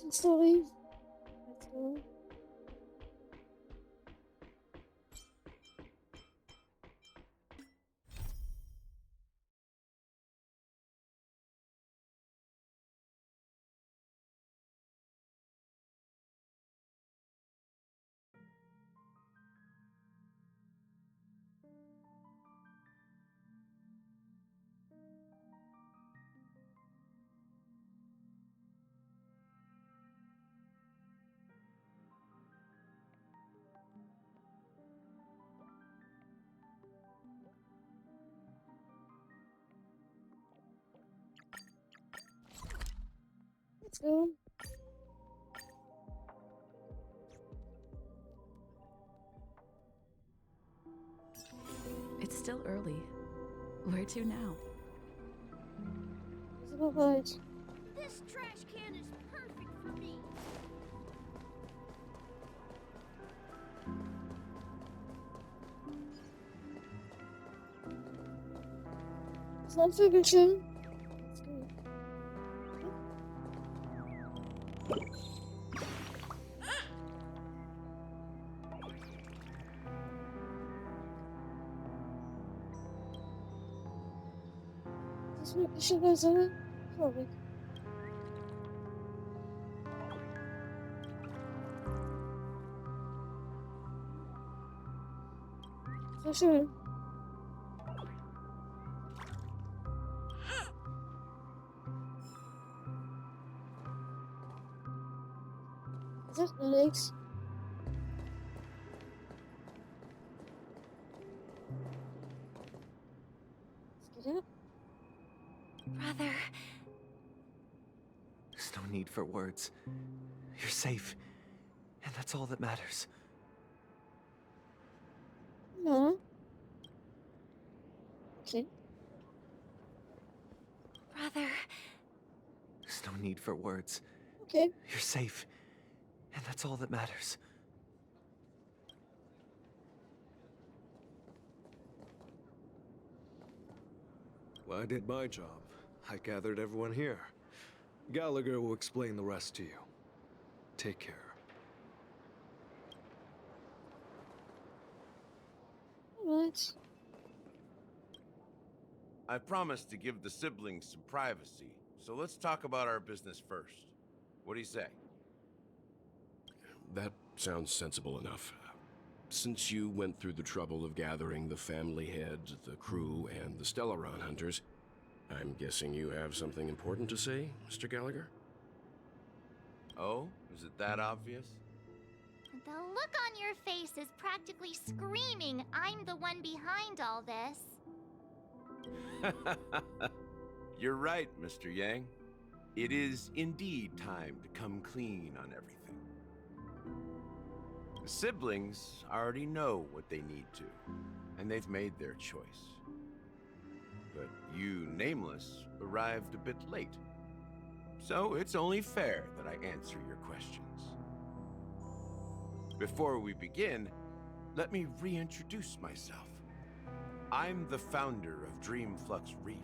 Story. Let's go. Let's go. It's still early. Where to now? Visible light. This trash can is perfect for me. Subdivision. Let's go. This mission goes on. Sorry. For sure. Is that legs? Let's get up. Brother. There's no need for words. You're safe, and that's all that matters. No. Okay. Brother. There's no need for words. Okay. You're safe, and that's all that matters. Well, I did my job. I gathered everyone here. Gallagher will explain the rest to you. Take care. Alright. I promised to give the siblings some privacy, so let's talk about our business first. What do you say? That sounds sensible enough. Since you went through the trouble of gathering the family head, the crew, and the Stellaron hunters, I'm guessing you have something important to say, Mr. Gallagher? Oh, is it that obvious? The look on your face is practically screaming, I'm the one behind all this. You're right, Mr. Yang. It is indeed time to come clean on everything. The siblings already know what they need to, and they've made their choice. But you, Nameless, arrived a bit late. So it's only fair that I answer your questions. Before we begin, let me reintroduce myself. I'm the founder of Dreamflux Reef,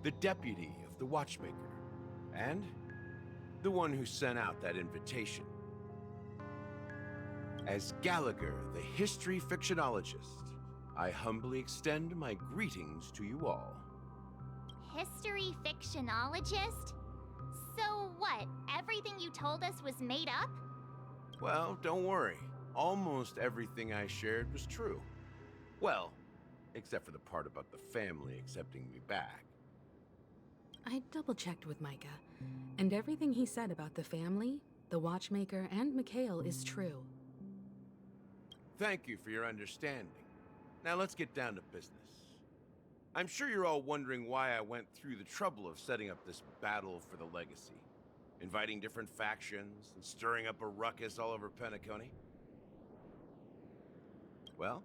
the deputy of the Watchmaker, and the one who sent out that invitation. As Gallagher, the history fictionologist, I humbly extend my greetings to you all. History fictionologist? So what, everything you told us was made up? Well, don't worry. Almost everything I shared was true. Well, except for the part about the family accepting me back. I double-checked with Micah, and everything he said about the family, the Watchmaker, and Mikhail is true. Thank you for your understanding. Now let's get down to business. I'm sure you're all wondering why I went through the trouble of setting up this battle for the legacy, inviting different factions and stirring up a ruckus all over Penacony. Well,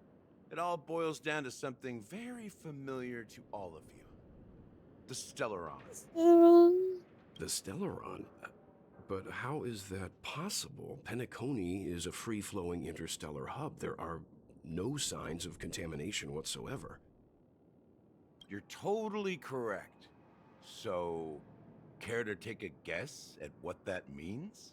it all boils down to something very familiar to all of you. The Stellaron. The Stellaron? But how is that possible? Penacony is a free-flowing interstellar hub. There are no signs of contamination whatsoever. You're totally correct. So, Care to take a guess at what that means?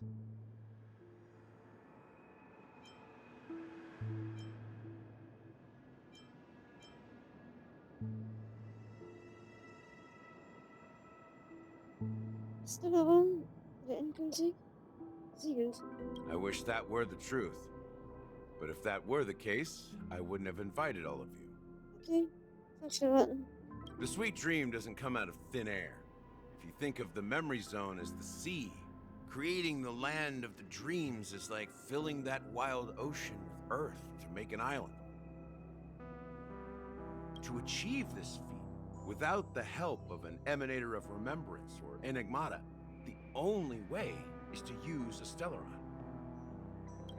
Still on the incoming seals. I wish that were the truth. But if that were the case, I wouldn't have invited all of you. Okay, thanks for that. The sweet dream doesn't come out of thin air. If you think of the memory zone as the sea, creating the land of the dreams is like filling that wild ocean with earth to make an island. To achieve this feat, without the help of an emanator of remembrance or enigmata, the only way is to use a Stellaron.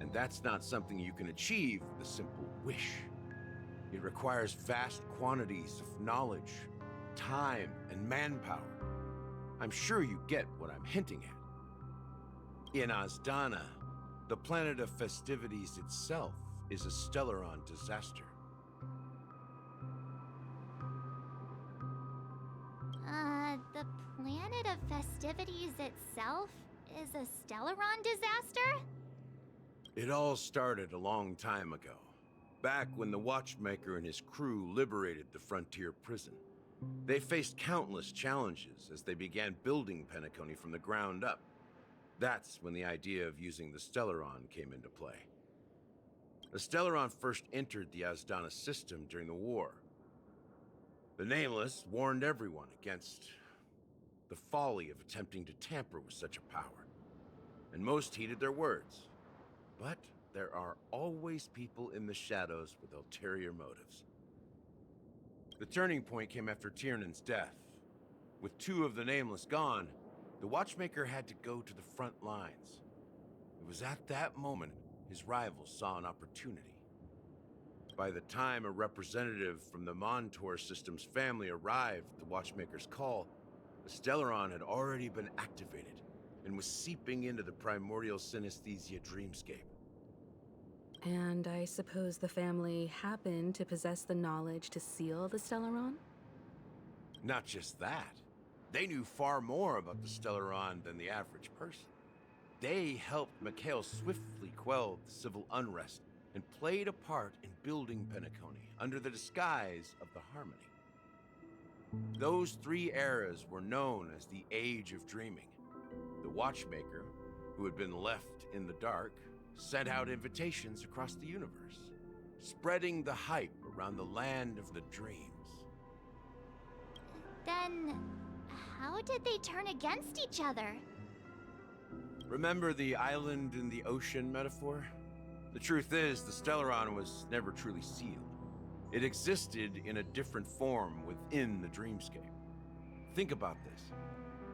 And that's not something you can achieve with a simple wish. It requires vast quantities of knowledge, time, and manpower. I'm sure you get what I'm hinting at. In Azdana, the planet of festivities itself is a Stellaron disaster. The planet of festivities itself is a Stellaron disaster? It all started a long time ago, back when the Watchmaker and his crew liberated the frontier prison. They faced countless challenges as they began building Penacony from the ground up. That's when the idea of using the Stellaron came into play. The Stellaron first entered the Azdana system during the war. The Nameless warned everyone against the folly of attempting to tamper with such a power, and most heeded their words. But there are always people in the shadows with ulterior motives. The turning point came after Tiernan's death. With two of the Nameless gone, the Watchmaker had to go to the front lines. It was at that moment his rivals saw an opportunity. By the time a representative from the Montour System's family arrived at the Watchmaker's call, the Stellaron had already been activated and was seeping into the primordial synesthesia dreamscape. And I suppose the family happened to possess the knowledge to seal the Stellaron? Not just that. They knew far more about the Stellaron than the average person. They helped Mikhail swiftly quell the civil unrest and played a part in building Penacony under the disguise of the Harmony. Those three eras were known as the Age of Dreaming. The Watchmaker, who had been left in the dark, sent out invitations across the universe, spreading the hype around the land of the dreams. Then, how did they turn against each other? Remember the island in the ocean metaphor? The truth is, the Stellaron was never truly sealed. It existed in a different form within the dreamscape. Think about this.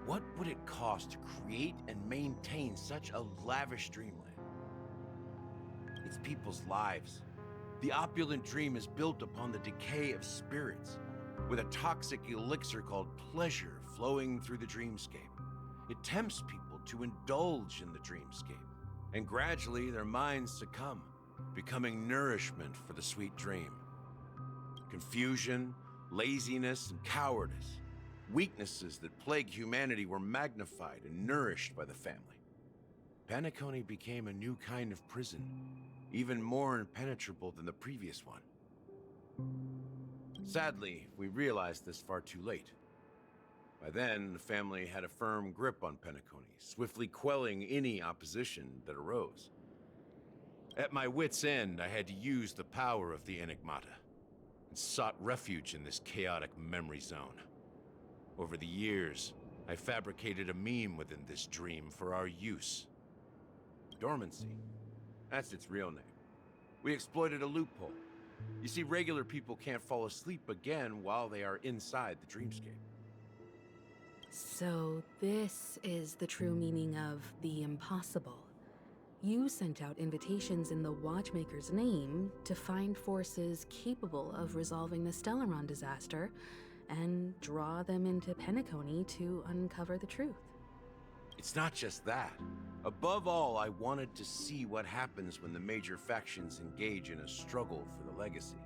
What would it cost to create and maintain such a lavish dreamland? It's people's lives. The opulent dream is built upon the decay of spirits, with a toxic elixir called pleasure flowing through the dreamscape. It tempts people to indulge in the dreamscape, and gradually their minds succumb, becoming nourishment for the sweet dream. Confusion, laziness, and cowardice, weaknesses that plague humanity, were magnified and nourished by the family. Penacony became a new kind of prison, even more impenetrable than the previous one. Sadly, we realized this far too late. By then, the family had a firm grip on Penacony, swiftly quelling any opposition that arose. At my wit's end, I had to use the power of the Enigmata, and sought refuge in this chaotic memory zone. Over the years, I fabricated a meme within this dream for our use. Dormancy. That's its real name. We exploited a loophole. You see, regular people can't fall asleep again while they are inside the dreamscape. So this is the true meaning of the impossible. You sent out invitations in the Watchmaker's name to find forces capable of resolving the Stellaron disaster and draw them into Penacony to uncover the truth. It's not just that. Above all, I wanted to see what happens when the major factions engage in a struggle for the legacy.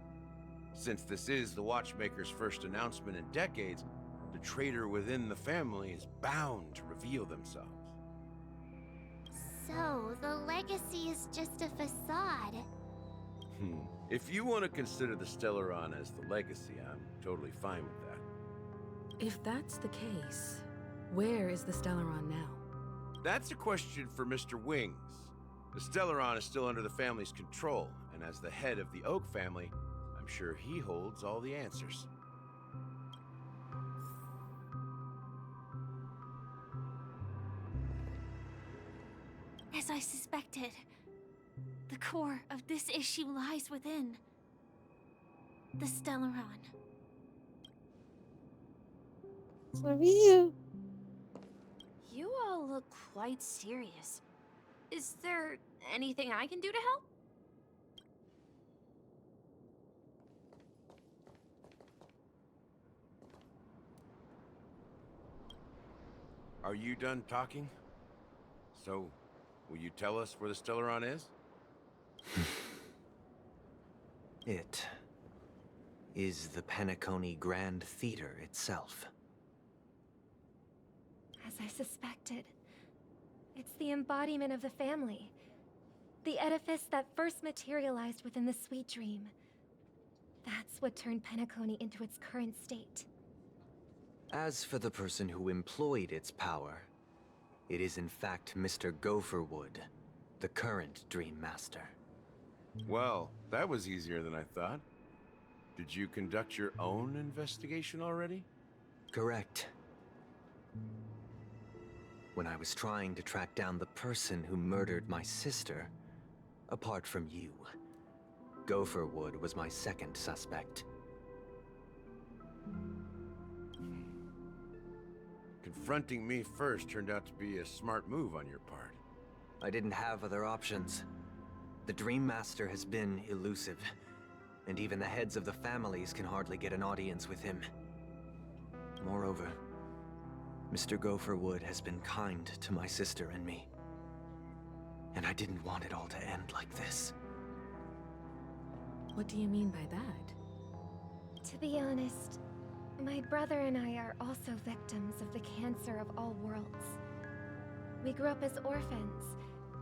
Since this is the Watchmaker's first announcement in decades, the traitor within the family is bound to reveal themselves. So, the legacy is just a facade. If you want to consider the Stellaron as the legacy, I'm totally fine with that. If that's the case, where is the Stellaron now? That's a question for Mr. Wings. The Stellaron is still under the family's control, and as the head of the Oak family, I'm sure he holds all the answers. As I suspected, the core of this issue lies within the Stellaron. So are you. You all look quite serious. Is there anything I can do to help? Are you done talking? So, will you tell us where the Stellaron is? It is the Penacony Grand Theater itself. As I suspected, it's the embodiment of the family. The edifice that first materialized within the Sweet Dream. That's what turned Penacony into its current state. As for the person who employed its power, it is in fact Mr. Gopherwood, the current Dream Master. Well, that was easier than I thought. Did you conduct your own investigation already? Correct. When I was trying to track down the person who murdered my sister, apart from you, Gopherwood was my second suspect. Confronting me first turned out to be a smart move on your part. I didn't have other options. The Dream Master has been elusive, and even the heads of the families can hardly get an audience with him. Moreover, Mr. Gopherwood has been kind to my sister and me. And I didn't want it all to end like this. What do you mean by that? To be honest, my brother and I are also victims of the cancer of all worlds. We grew up as orphans,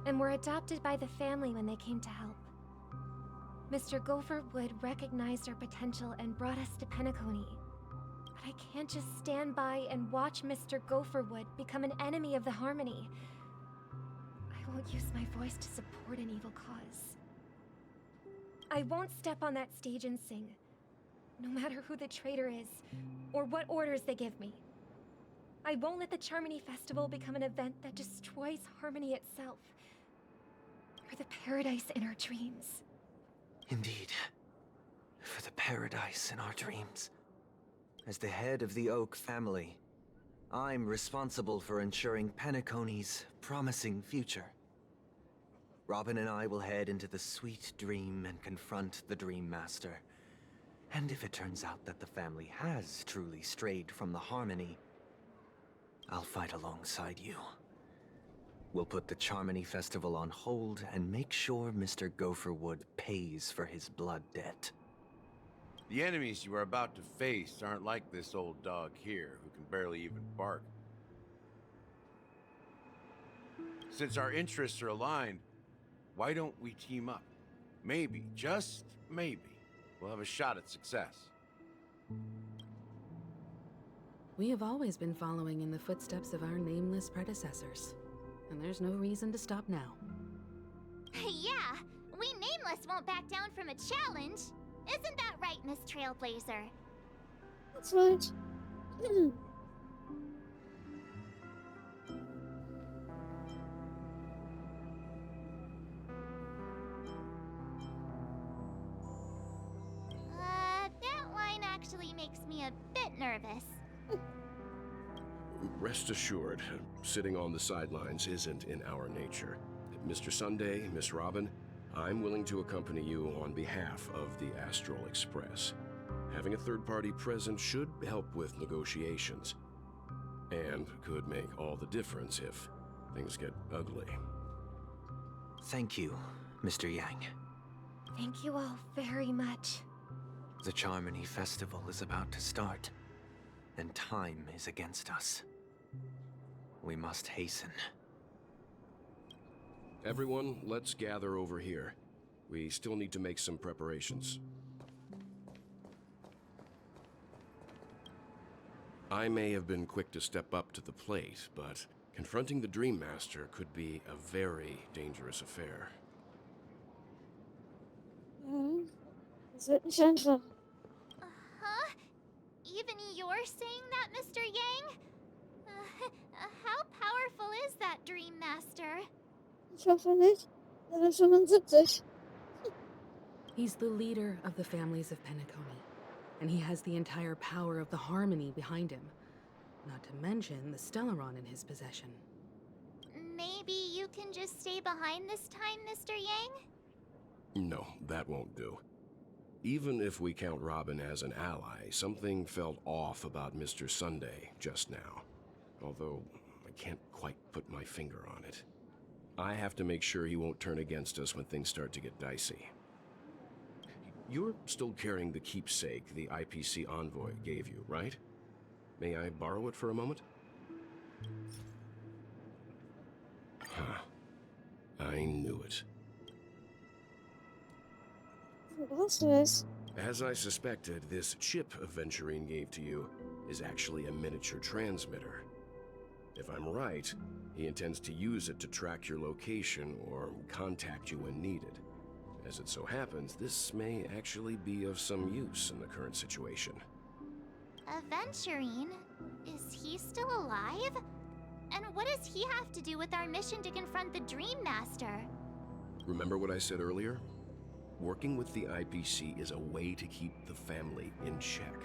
and were adopted by the family when they came to help. Mr. Gopherwood recognized our potential and brought us to Penacony. But I can't just stand by and watch Mr. Gopherwood become an enemy of the Harmony. I won't use my voice to support an evil cause. I won't step on that stage and sing, no matter who the traitor is, or what orders they give me. I won't let the Charmony Festival become an event that destroys Harmony itself, or the paradise in our dreams. Indeed. For the paradise in our dreams. As the head of the Oak family, I'm responsible for ensuring Penacony's promising future. Robin and I will head into the Sweet Dream and confront the Dream Master. And if it turns out that the family has truly strayed from the Harmony, I'll fight alongside you. We'll put the Charmony Festival on hold and make sure Mr. Gopherwood pays for his blood debt. The enemies you are about to face aren't like this old dog here, who can barely even bark. Since our interests are aligned, why don't we team up? Maybe, just maybe, we'll have a shot at success. We have always been following in the footsteps of our nameless predecessors, and there's no reason to stop now. Yeah, we Nameless won't back down from a challenge. Isn't that right, Miss Trailblazer? That's right. That line actually makes me a bit nervous. Rest assured, sitting on the sidelines isn't in our nature. Mr. Sunday, Miss Robin, I'm willing to accompany you on behalf of the Astral Express. Having a third party present should help with negotiations, and could make all the difference if things get ugly. Thank you, Mr. Yang. Thank you all very much. The Charmony Festival is about to start. and time is against us. We must hasten. Everyone, let's gather over here. We still need to make some preparations. I may have been quick to step up to the plate, but confronting the Dream Master could be a very dangerous affair. Das wird nicht einfach. Huh? Even you're saying that, Mr. Yang? How powerful is that Dream Master? Ich hoffe nicht. Der ist 75. He's the leader of the families of Penacony, and he has the entire power of the Harmony behind him. Not to mention the Stellaron in his possession. Maybe you can just stay behind this time, Mr. Yang? No, that won't do. Even if we count Robin as an ally, something felt off about Mr. Sunday just now. Although, I can't quite put my finger on it. I have to make sure he won't turn against us when things start to get dicey. You're still carrying the keepsake the IPC envoy gave you, right? May I borrow it for a moment? Huh. I knew it. Du brauchst du es. As I suspected, this chip Aventurine gave to you is actually a miniature transmitter. If I'm right, he intends to use it to track your location or contact you when needed. As it so happens, this may actually be of some use in the current situation. Aventurine? Is he still alive? And what does he have to do with our mission to confront the Dream Master? Remember what I said earlier? Working with the IPC is a way to keep the family in check.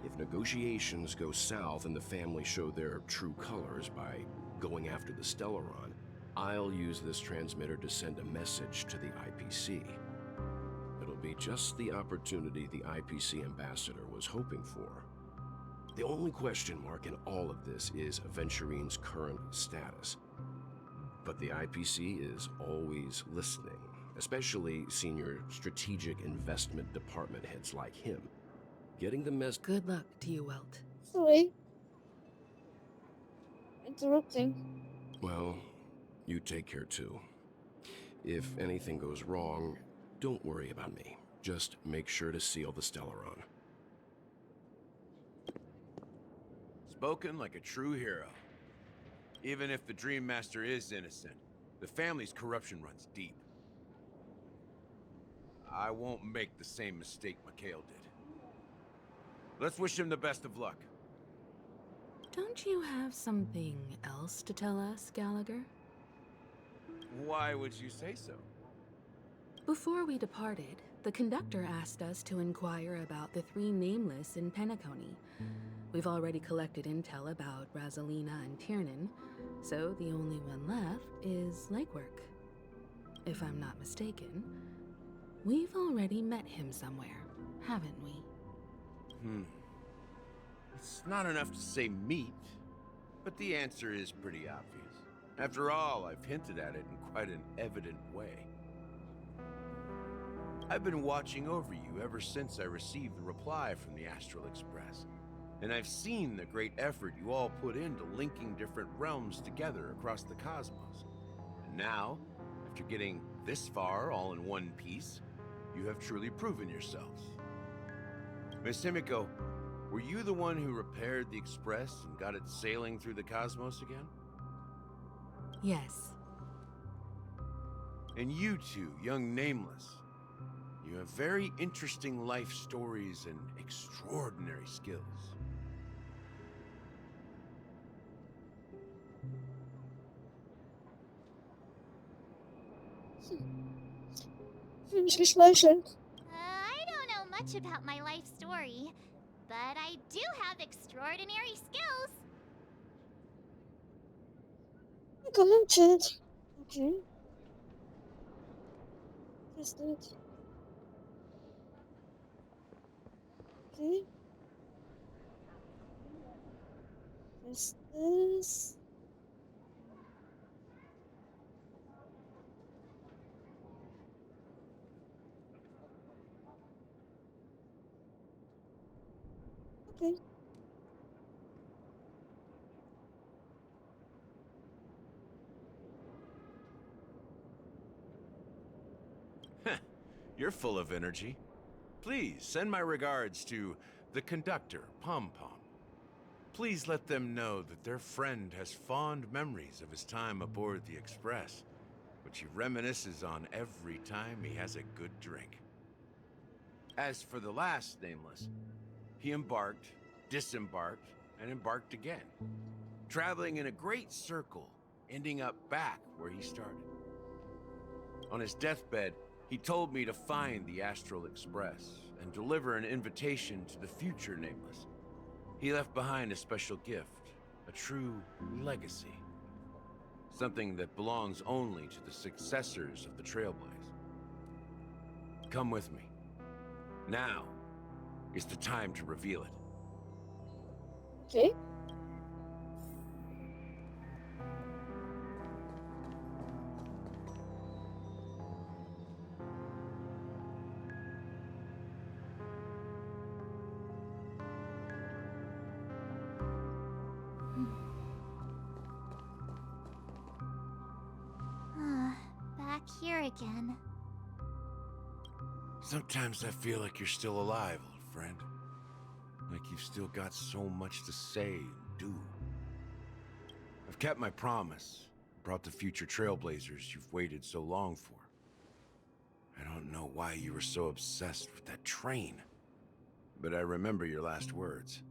If negotiations go south and the family show their true colors by going after the Stellaron, I'll use this transmitter to send a message to the IPC. It'll be just the opportunity the IPC ambassador was hoping for. The only question mark in all of this is Aventurine's current status. But the IPC is always listening, especially senior strategic investment department heads like him. Getting the mess. Good luck to you, Welt. Sorry. Interrupting. Well, you take care too. If anything goes wrong, don't worry about me. Just make sure to seal the Stellaron. Spoken like a true hero. Even if the Dream Master is innocent, the family's corruption runs deep. I won't make the same mistake Mikhail did. Let's wish him the best of luck. Don't you have something else to tell us, Gallagher? Why would you say so? Before we departed, the conductor asked us to inquire about the three nameless in Penacony. We've already collected intel about Rosalina and Tiernan, so the only one left is Legwork. If I'm not mistaken, we've already met him somewhere, haven't we? It's not enough to say meet, but the answer is pretty obvious. After all, I've hinted at it in quite an evident way. I've been watching over you ever since I received the reply from the Astral Express, and I've seen the great effort you all put into linking different realms together across the cosmos. And now, after getting this far all in one piece, you have truly proven yourselves. Miss Himiko, were you the one who repaired the Express and got it sailing through the cosmos again? Yes. And you two, young Nameless, you have very interesting life stories and extraordinary skills. Fühl mich geschmeichelt. I don't know much about my life story, but I do have extraordinary skills. Come on, chat. Okay. Test it. Okay. Test this. Okay. You're full of energy. Please send my regards to the conductor, Pom Pom. Please let them know that their friend has fond memories of his time aboard the Express, which he reminisces on every time he has a good drink. As for the last nameless, he embarked, disembarked, and embarked again, traveling in a great circle, ending up back where he started. On his deathbed, he told me to find the Astral Express and deliver an invitation to the future nameless. He left behind a special gift, a true legacy. Something that belongs only to the successors of the Trailblaze. Come with me. Now is the time to reveal it. Okay. Back here again. Sometimes I feel like you're still alive, old friend. Like you've still got so much to say and do. I've kept my promise, brought the future Trailblazers you've waited so long for. I don't know why you were so obsessed with that train, but I remember your last words.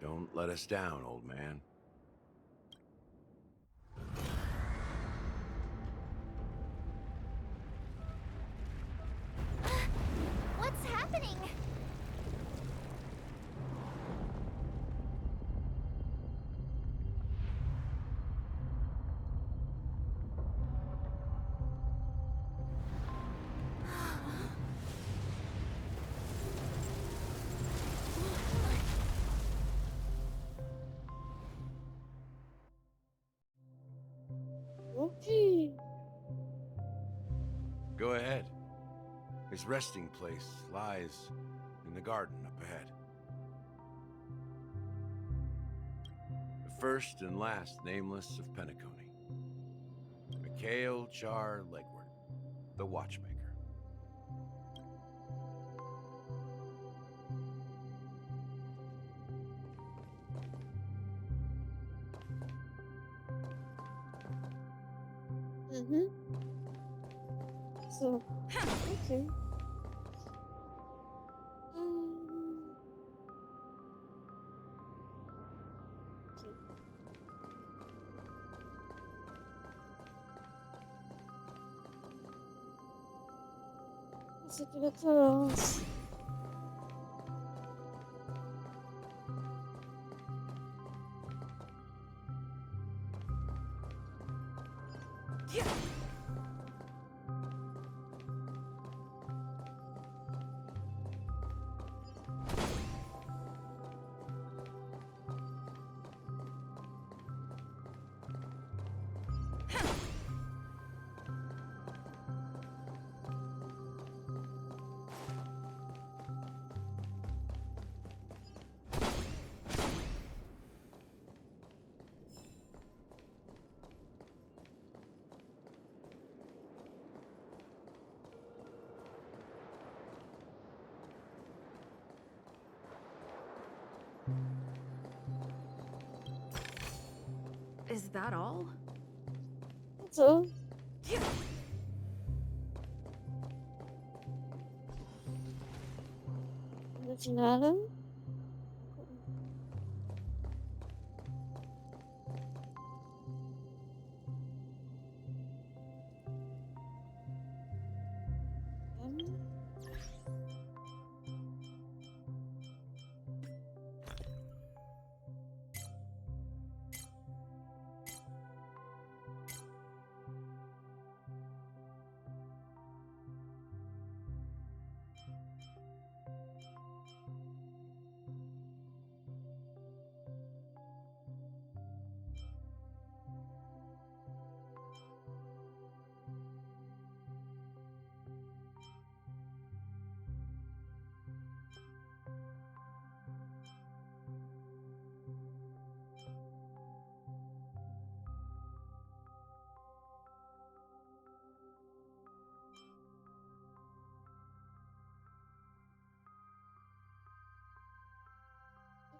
Don't let us down, old man. What's happening? Okay. Go ahead. His resting place lies in the garden up ahead. The first and last nameless of Penacony. Mikhail Char Legward, the Watchmaker. Mm-hmm. So, okay. Okay. Let's look at the clothes. Is that all? That's all. Nothing at him.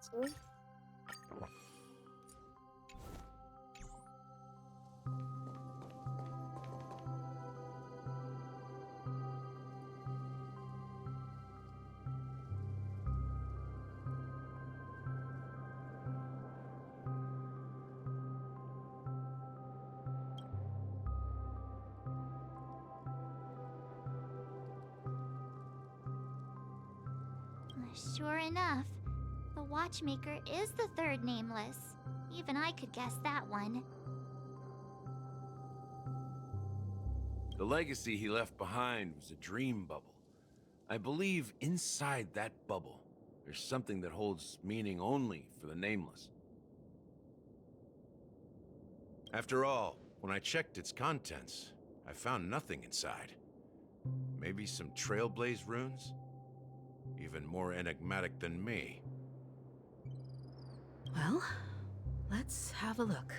Let's go. Sure enough, the watchmaker is the third nameless. Even I could guess that one. The legacy he left behind was a dream bubble. I believe inside that bubble, there's something that holds meaning only for the nameless. After all, when I checked its contents, I found nothing inside. Maybe some Trailblaze runes? Even more enigmatic than me. Well, let's have a look.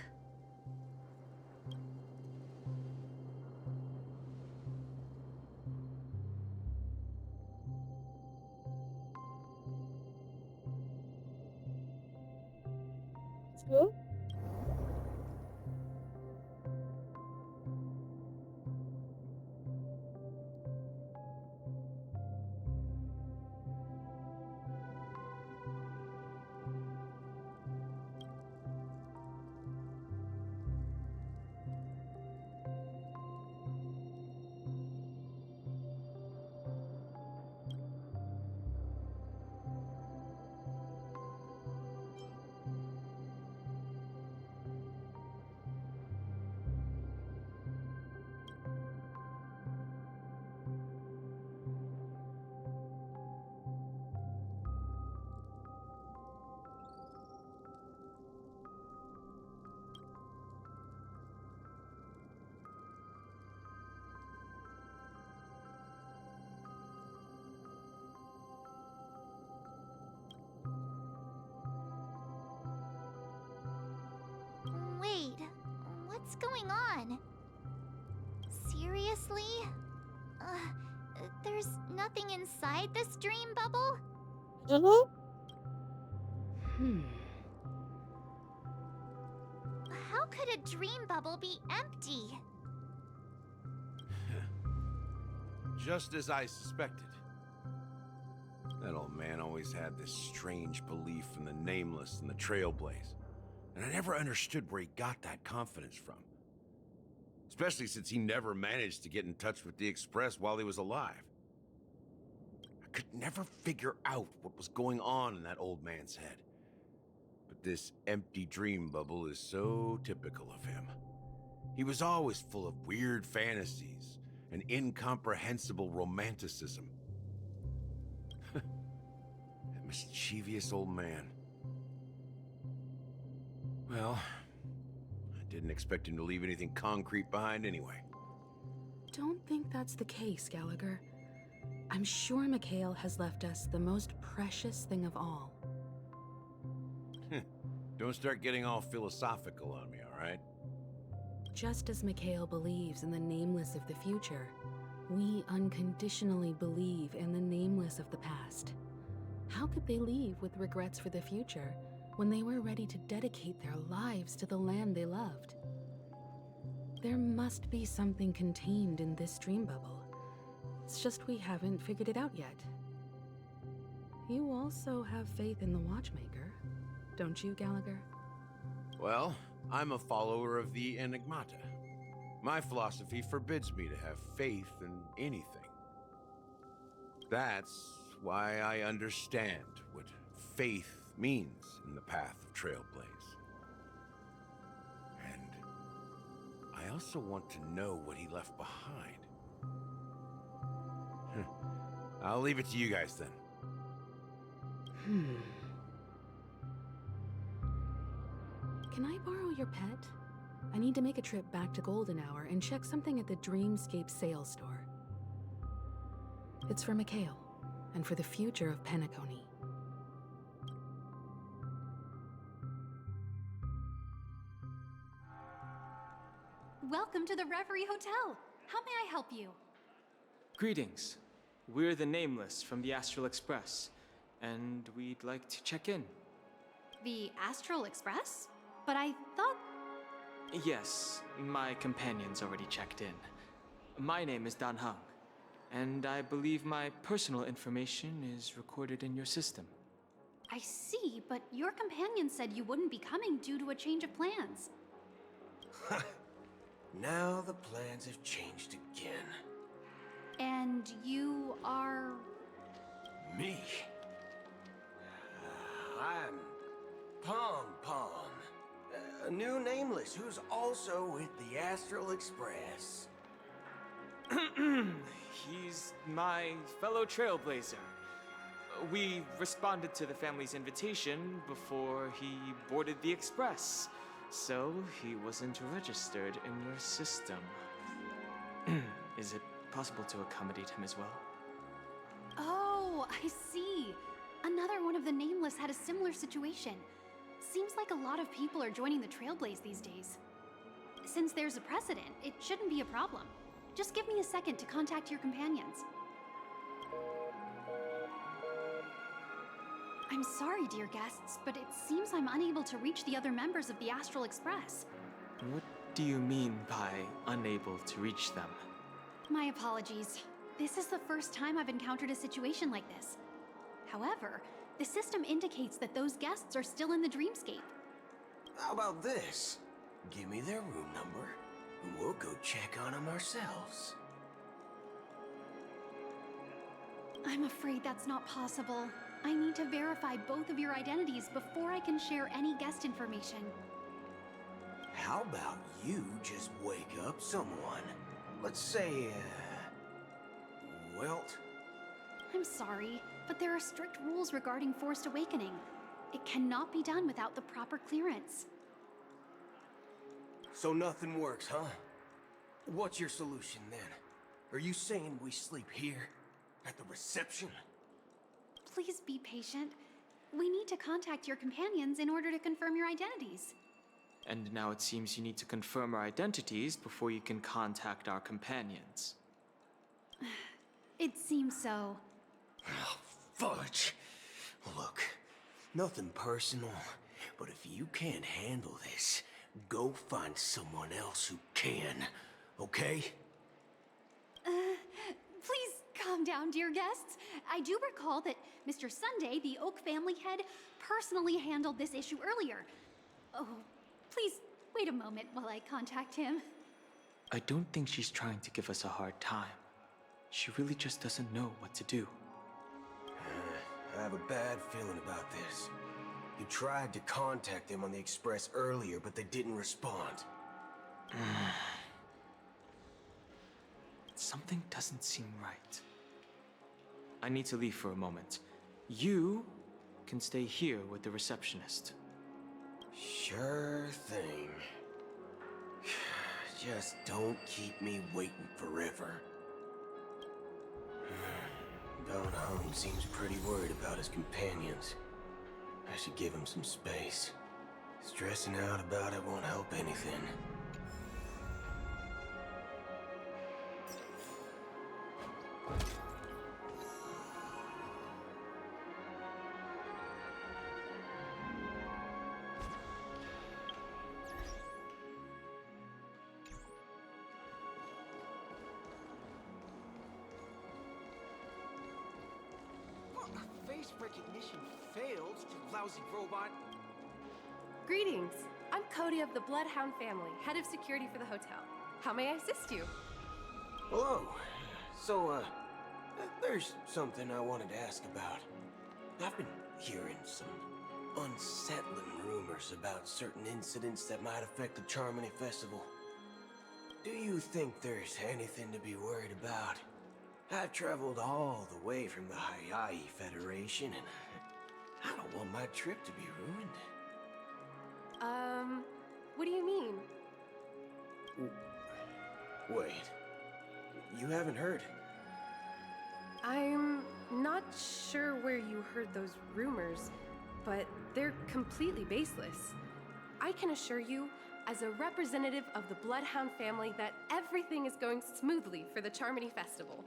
Let's go. Wait, what's going on? Seriously? There's nothing inside this dream bubble? I don't know. How could a dream bubble be empty? Just as I suspected. That old man always had this strange belief in the nameless and the Trailblaze. And I never understood where he got that confidence from. Especially since he never managed to get in touch with the Express while he was alive. I could never figure out what was going on in that old man's head. But this empty dream bubble is so typical of him. He was always full of weird fantasies and incomprehensible romanticism. That mischievous old man. Well, I didn't expect him to leave anything concrete behind anyway. Don't think that's the case, Gallagher. I'm sure Mikhail has left us the most precious thing of all. Don't start getting all philosophical on me, all right? Just as Mikhail believes in the nameless of the future, we unconditionally believe in the nameless of the past. How could they leave with regrets for the future when they were ready to dedicate their lives to the land they loved? There must be something contained in this dream bubble. It's just we haven't figured it out yet. You also have faith in the Watchmaker, don't you, Gallagher? Well, I'm a follower of the Enigmata. My philosophy forbids me to have faith in anything. That's why I understand what faith means in the path of Trailblaze. And I also want to know what he left behind. I'll leave it to you guys then. Can I borrow your pet? I need to make a trip back to Golden Hour and check something at the Dreamscape sales store. It's for Mikhail, and for the future of Penacony. Welcome to the Reverie Hotel. How may I help you? Greetings. We're the Nameless from the Astral Express, and we'd like to check in. The Astral Express? But I thought... Yes, my companion's already checked in. My name is Dan Heng, and I believe my personal information is recorded in your system. I see, but your companion said you wouldn't be coming due to a change of plans. Now the plans have changed again. And you are... Me? I'm Pom Pom. A new nameless who's also with the Astral Express. He's my fellow trailblazer. We responded to the family's invitation before he boarded the express, so he wasn't registered in your system. Is it possible to accommodate him as well? Oh, I see. Another one of the Nameless had a similar situation. Seems like a lot of people are joining the Trailblaze these days. Since there's a precedent, it shouldn't be a problem. Just give me a second to contact your companions. I'm sorry, dear guests, but it seems I'm unable to reach the other members of the Astral Express. What do you mean by unable to reach them? My apologies. This is the first time I've encountered a situation like this. However, the system indicates that those guests are still in the dreamscape. How about this? Give me their room number, and we'll go check on them ourselves. I'm afraid that's not possible. I need to verify both of your identities before I can share any guest information. How about you just wake up someone? Let's say, Welt? I'm sorry, but there are strict rules regarding forced awakening. It cannot be done without the proper clearance. So nothing works, huh? What's your solution then? Are you saying we sleep here? At the reception? Please be patient. We need to contact your companions in order to confirm your identities. And now it seems you need to confirm our identities before you can contact our companions. It seems so. Oh, fudge! Look, nothing personal, but if you can't handle this, go find someone else who can, okay? Please calm down, dear guests. I do recall that Mr. Sunday, the Oak family head, personally handled this issue earlier. Oh, please wait a moment while I contact him. I don't think she's trying to give us a hard time. She really just doesn't know what to do. I have a bad feeling about this. You tried to contact them on the express earlier, but they didn't respond. Something doesn't seem right. I need to leave for a moment. You can stay here with the receptionist. Sure thing. Just don't keep me waiting forever. Don Hung seems pretty worried about his companions. I should give him some space. Stressing out about it won't help anything. Face recognition failed, you lousy robot. Greetings. I'm Cody of the Bloodhound family, head of security for the hotel. How may I assist you? Hello. So, there's something I wanted to ask about. I've been hearing some unsettling rumors about certain incidents that might affect the Charmony Festival. Do you think there's anything to be worried about? I've traveled all the way from the Hayai Federation, and I don't want my trip to be ruined. What do you mean? Wait. You haven't heard? I'm not sure where you heard those rumors, but they're completely baseless. I can assure you, as a representative of the Bloodhound family, that everything is going smoothly for the Charmony Festival.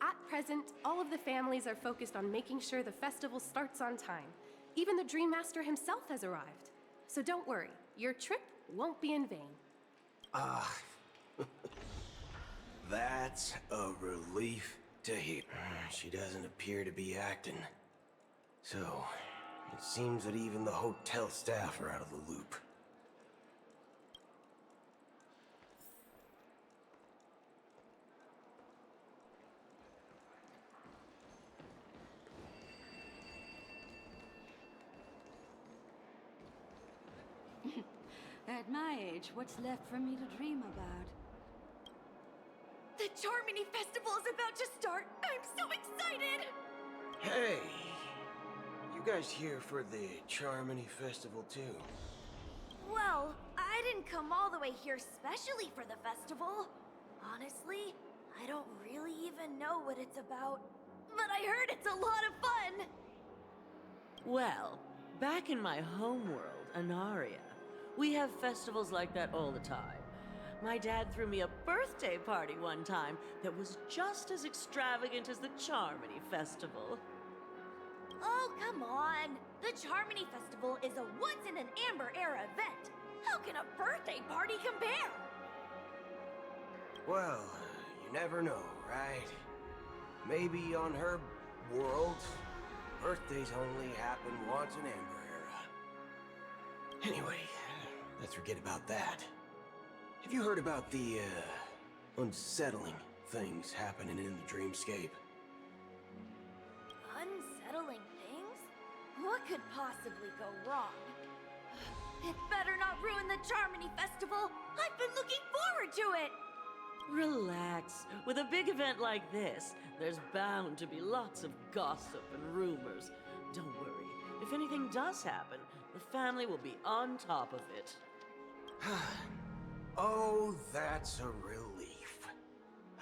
At present, all of the families are focused on making sure the festival starts on time, Even the Dream Master himself has arrived. So don't worry, your trip won't be in vain. Ah, that's a relief to hear. She doesn't appear to be acting. So, it seems that even the hotel staff are out of the loop. At my age, what's left for me to dream about? The Charmony Festival is about to start! I'm so excited! Hey! You guys here for the Charmony Festival too? Well, I didn't come all the way here specially for the festival. Honestly, I don't really even know what it's about. But I heard it's a lot of fun! Well, back in my homeworld, Anaria, we have festivals like that all the time. My dad threw me a birthday party one time that was just as extravagant as the Charmony Festival. Oh, come on! The Charmony Festival is a once-in-an-Amber-era event! How can a birthday party compare? Well, you never know, right? Maybe on her world, birthdays only happen once in Amber Era. Anyway, let's forget about that. Have you heard about the, unsettling things happening in the dreamscape? Unsettling things? What could possibly go wrong? It better not ruin the Charmony Festival! I've been looking forward to it! Relax. With a big event like this, there's bound to be lots of gossip and rumors. Don't worry. If anything does happen, the family will be on top of it. Oh, that's a relief.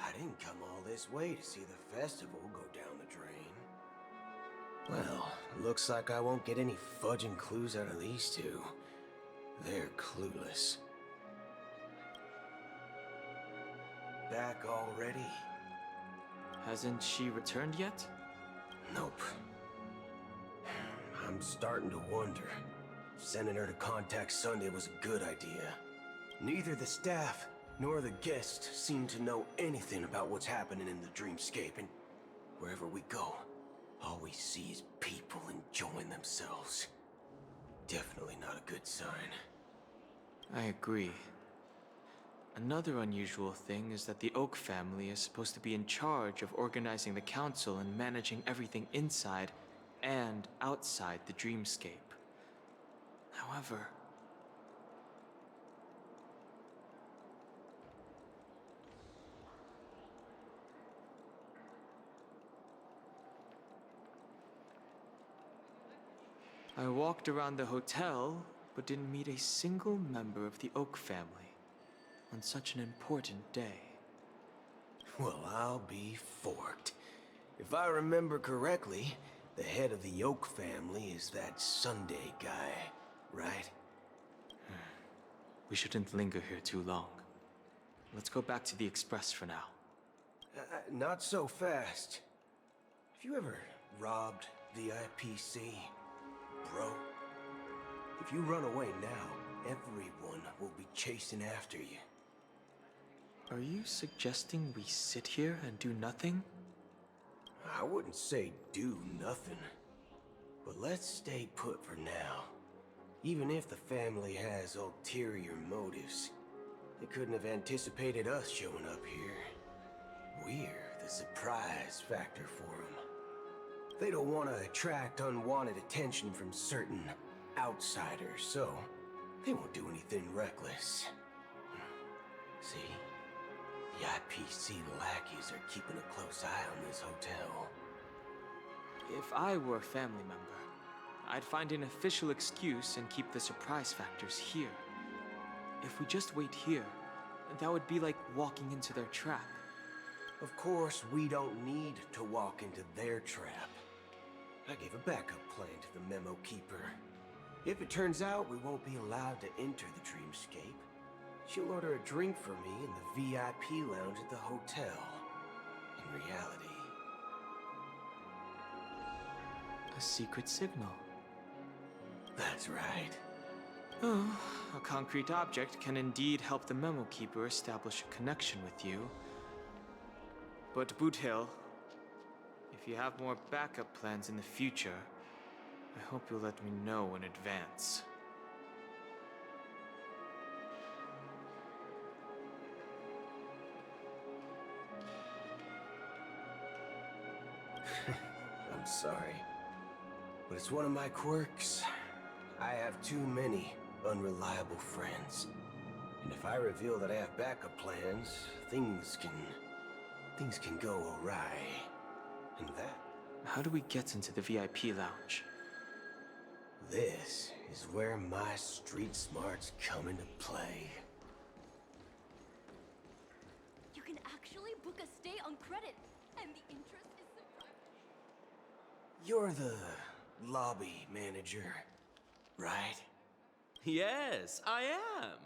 I didn't come all this way to see the festival go down the drain. Well, looks like I won't get any fudging clues out of these two. They're clueless. Back already? Hasn't she returned yet? Nope. I'm starting to wonder. Sending her to contact Sunday was a good idea. Neither the staff nor the guests seem to know anything about what's happening in the dreamscape, and wherever we go, all we see is people enjoying themselves. Definitely not a good sign. I agree. Another unusual thing is that the Oak family is supposed to be in charge of organizing the council and managing everything inside and outside the dreamscape. However, I walked around the hotel, but didn't meet a single member of the Oak family on such an important day. Well, I'll be forked. If I remember correctly, the head of the Oak family is that Sunday guy, right? We shouldn't linger here too long. Let's go back to the Express for now. Not so fast. Have you ever robbed the IPC, bro? If you run away now, everyone will be chasing after you. Are you suggesting we sit here and do nothing? I wouldn't say do nothing. But let's stay put for now. Even if the family has ulterior motives, they couldn't have anticipated us showing up here. We're the surprise factor for them. They don't want to attract unwanted attention from certain outsiders, so they won't do anything reckless. See? The IPC lackeys are keeping a close eye on this hotel. If I were a family member, I'd find an official excuse and keep the surprise factors here. If we just wait here, that would be like walking into their trap. Of course, we don't need to walk into their trap. I gave a backup plan to the memo keeper. If it turns out we won't be allowed to enter the dreamscape, she'll order a drink for me in the VIP lounge at the hotel. In reality. A secret signal. That's right. Oh, a concrete object can indeed help the Memo Keeper establish a connection with you. But Boothill, if you have more backup plans in the future, I hope you'll let me know in advance. I'm sorry, but it's one of my quirks. I have too many unreliable friends. And if I reveal that I have backup plans, things can go awry. And that... How do we get into the VIP lounge? This is where my street smarts come into play. You can actually book a stay on credit, and the interest is surprising. You're the lobby manager, right? Yes, I am.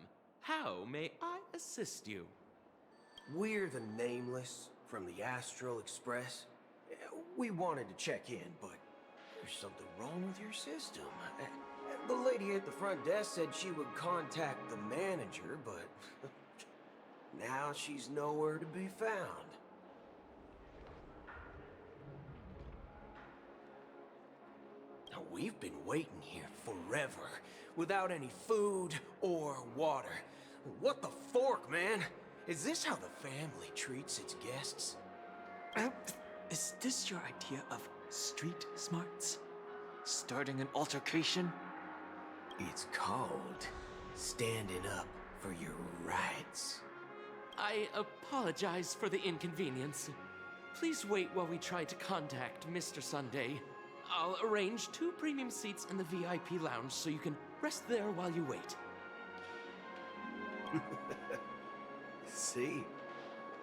How may I assist you? We're the Nameless from the Astral Express. We wanted to check in, but there's something wrong with your system. The lady at the front desk said she would contact the manager, but now she's nowhere to be found. Now, we've been waiting here forever, without any food or water. What the fork, man? Is this how the family treats its guests? Is this your idea of street smarts? Starting an altercation? It's called standing up for your rights. I apologize for the inconvenience. Please wait while we try to contact Mr. Sunday. I'll arrange 2 premium seats in the VIP lounge so you can rest there while you wait. See?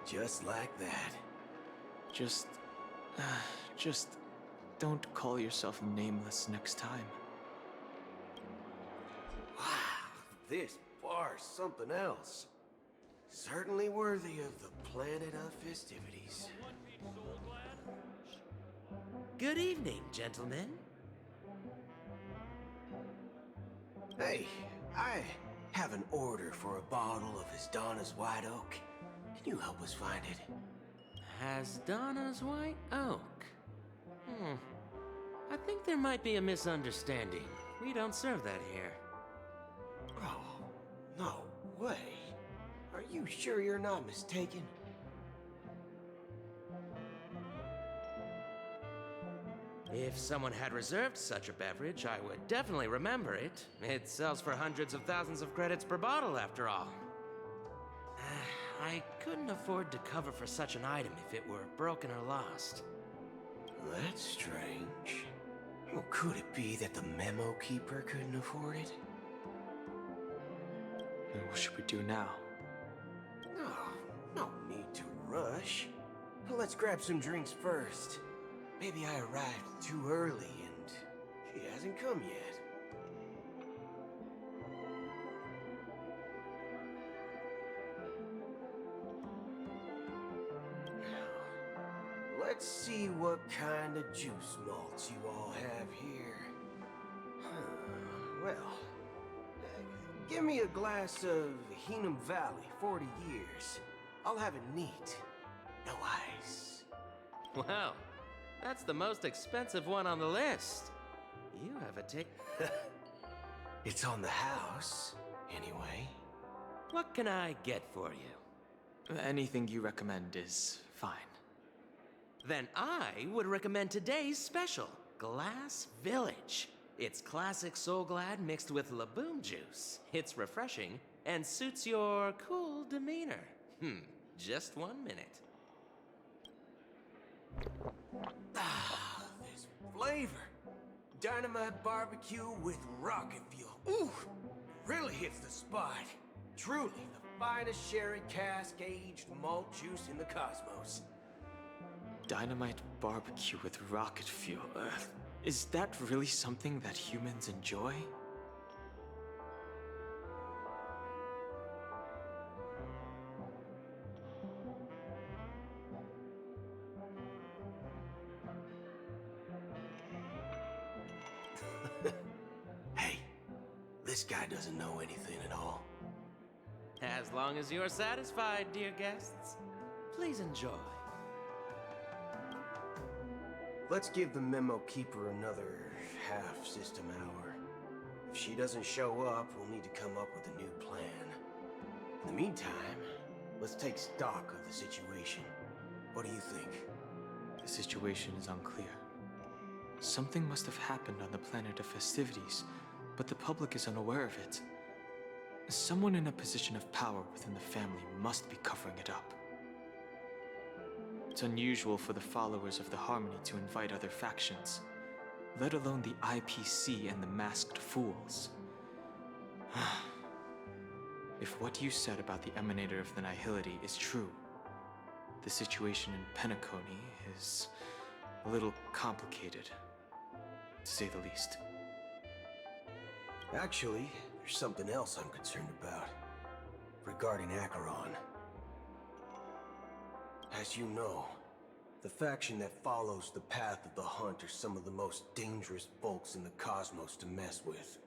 Just like that. Just don't call yourself Nameless next time. Wow, this bar's something else. Certainly worthy of the planet of festivities. Good evening, gentlemen. Hey, I have an order for a bottle of Donna's White Oak. Can you help us find it? Donna's White Oak. I think there might be a misunderstanding. We don't serve that here. Oh, no way. Are you sure you're not mistaken? If someone had reserved such a beverage, I would definitely remember it. It sells for hundreds of thousands of credits per bottle, after all. I couldn't afford to cover for such an item if it were broken or lost. That's strange. Well, could it be that the Memo Keeper couldn't afford it? Then what should we do now? Oh, no need to rush. Let's grab some drinks first. Maybe I arrived too early and she hasn't come yet. Let's see what kind of juice malts you all have here. Well, give me a glass of Hingham Valley, 40 years. I'll have it neat. No ice. Wow, that's the most expensive one on the list. You have a tick. It's on the house, anyway. What can I get for you? Anything you recommend is fine. Then I would recommend today's special, Glass Village. It's classic Soul Glad mixed with Laboom juice. It's refreshing and suits your cool demeanor. Just 1 minute. Ah, this flavor. Dynamite barbecue with rocket fuel. Ooh, really hits the spot. Truly the finest sherry cask-aged malt juice in the cosmos. Dynamite barbecue with rocket fuel. Is that really something that humans enjoy? Hey, this guy doesn't know anything at all. As long as you're satisfied, dear guests, please enjoy. Let's give the memo keeper another half-system hour. If she doesn't show up, we'll need to come up with a new plan. In the meantime, let's take stock of the situation. What do you think? The situation is unclear. Something must have happened on the planet of festivities, but the public is unaware of it. Someone in a position of power within the family must be covering it up. It's unusual for the followers of the Harmony to invite other factions, let alone the IPC and the Masked Fools. If what you said about the Emanator of the Nihility is true, the situation in Penacony is a little complicated, to say the least. Actually, there's something else I'm concerned about. Regarding Acheron. As you know, the faction that follows the path of the Hunt are some of the most dangerous folks in the cosmos to mess with.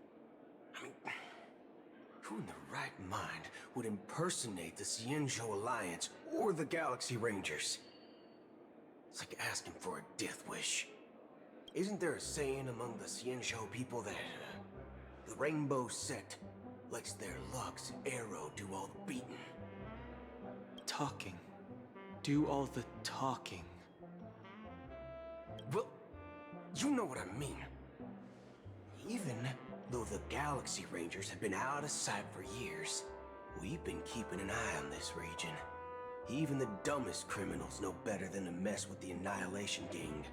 I mean, who in their right mind would impersonate the Xianzhou Alliance or the Galaxy Rangers? It's like asking for a death wish. Isn't there a saying among the Xianzhou people that the Rainbow Sect lets their Lux arrow do all the beating? Talking. Do all the talking. Well, you know what I mean. Even though the Galaxy Rangers have been out of sight for years, we've been keeping an eye on this region. Even the dumbest criminals know better than to mess with the Annihilation Gang,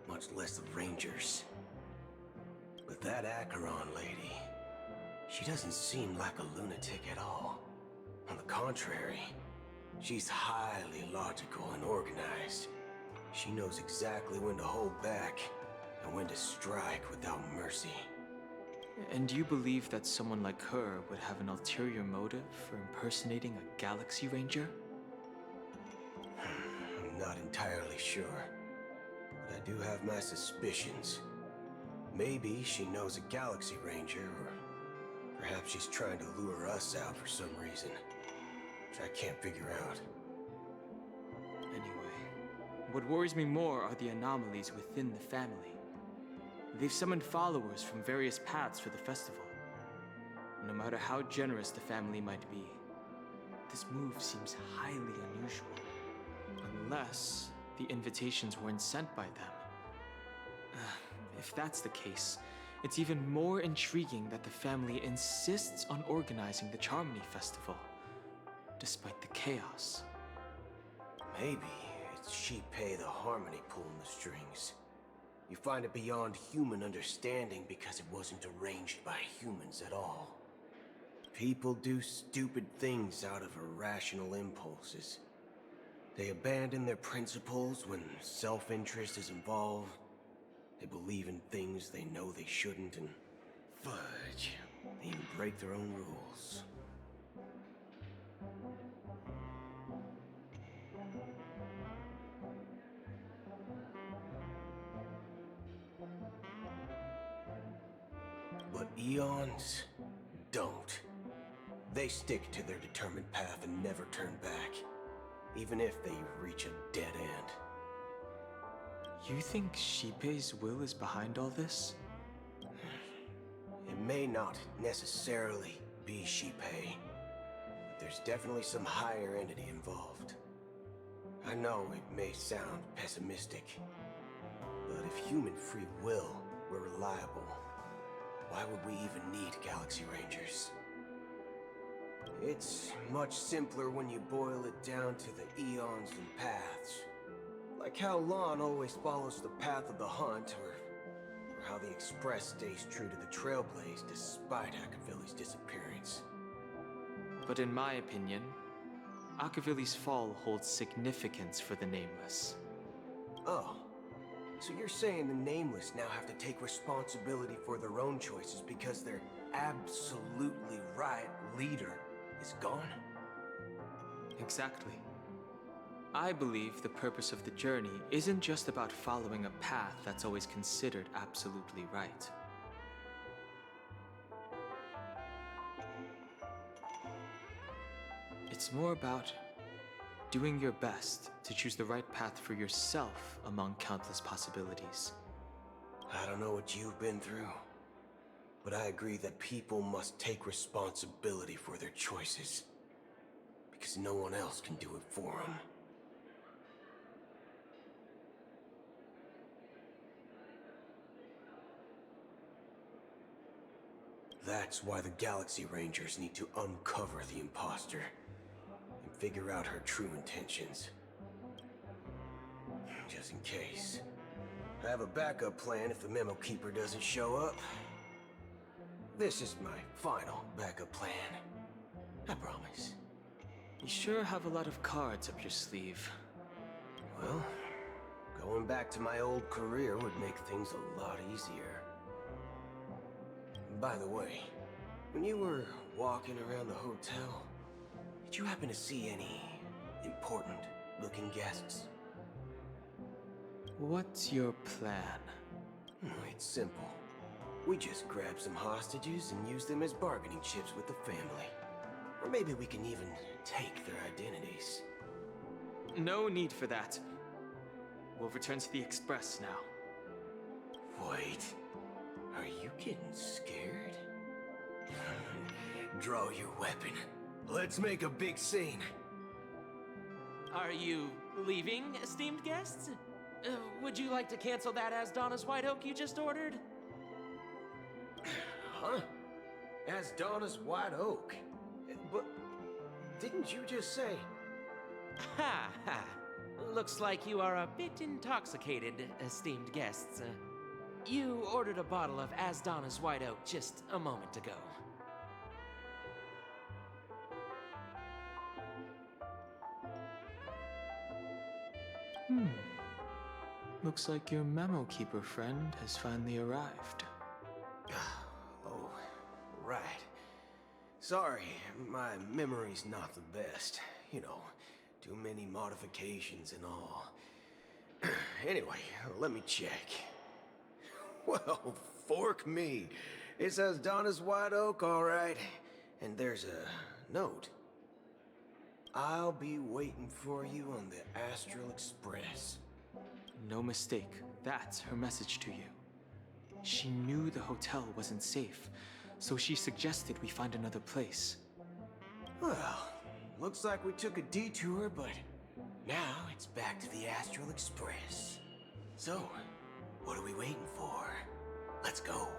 much less the Rangers. But that Acheron lady, she doesn't seem like a lunatic at all. On the contrary, she's highly logical and organized. She knows exactly when to hold back and when to strike without mercy. And you believe that someone like her would have an ulterior motive for impersonating a Galaxy Ranger? I'm not entirely sure, but I do have my suspicions. Maybe she knows a Galaxy Ranger, or perhaps she's trying to lure us out for some reason, which I can't figure out. Anyway, what worries me more are the anomalies within the family. They've summoned followers from various paths for the festival. No matter how generous the family might be, this move seems highly unusual. Unless the invitations weren't sent by them. If that's the case, it's even more intriguing that the family insists on organizing the Charmony Festival, despite the chaos. Maybe it's Shipei the Harmony pulling the strings. You find it beyond human understanding because it wasn't arranged by humans at all. People do stupid things out of irrational impulses. They abandon their principles when self-interest is involved. They believe in things they know they shouldn't, and fudge, they even break their own rules. But Eons don't. They stick to their determined path and never turn back, even if they reach a dead end. You think Shipei's will is behind all this? It may not necessarily be Shipei, but there's definitely some higher entity involved. I know it may sound pessimistic, but if human free will were reliable, why would we even need Galaxy Rangers? It's much simpler when you boil it down to the eons and paths. Like how Lon always follows the path of the Hunt, or how the Express stays true to the Trailblaze despite Akavili's disappearance. But in my opinion, Akavili's fall holds significance for the Nameless. Oh, so you're saying the Nameless now have to take responsibility for their own choices because their absolutely right leader is gone? Exactly. I believe the purpose of the journey isn't just about following a path that's always considered absolutely right. It's more about doing your best to choose the right path for yourself among countless possibilities. I don't know what you've been through, but I agree that people must take responsibility for their choices. Because no one else can do it for them. That's why the Galaxy Rangers need to uncover the imposter and figure out her true intentions. Just in case. I have a backup plan if the Memo Keeper doesn't show up. This is my final backup plan. I promise. You sure have a lot of cards up your sleeve. Well, going back to my old career would make things a lot easier. By the way, when you were walking around the hotel, did you happen to see any important-looking guests? What's your plan? It's simple. We just grab some hostages and use them as bargaining chips with the family. Or maybe we can even take their identities. No need for that. We'll return to the Express now. Wait. Are you getting scared? Draw your weapon. Let's make a big scene. Are you leaving, esteemed guests? Would you like to cancel that Asdona's White Oak you just ordered? Huh? Asdona's White Oak? But didn't you just say... Ha ha. Looks like you are a bit intoxicated, esteemed guests. You ordered a bottle of Asdona's White Oak just a moment ago. Looks like your Memo Keeper friend has finally arrived. Oh, right. Sorry, my memory's not the best. You know, too many modifications and all. Anyway, let me check. Well, fork me. It says Donna's White Oak, all right. And there's a note. I'll be waiting for you on the Astral Express. No mistake, that's her message to you. She knew the hotel wasn't safe, so she suggested we find another place. Well, looks like we took a detour, but now it's back to the Astral Express. So, what are we waiting for? Let's go.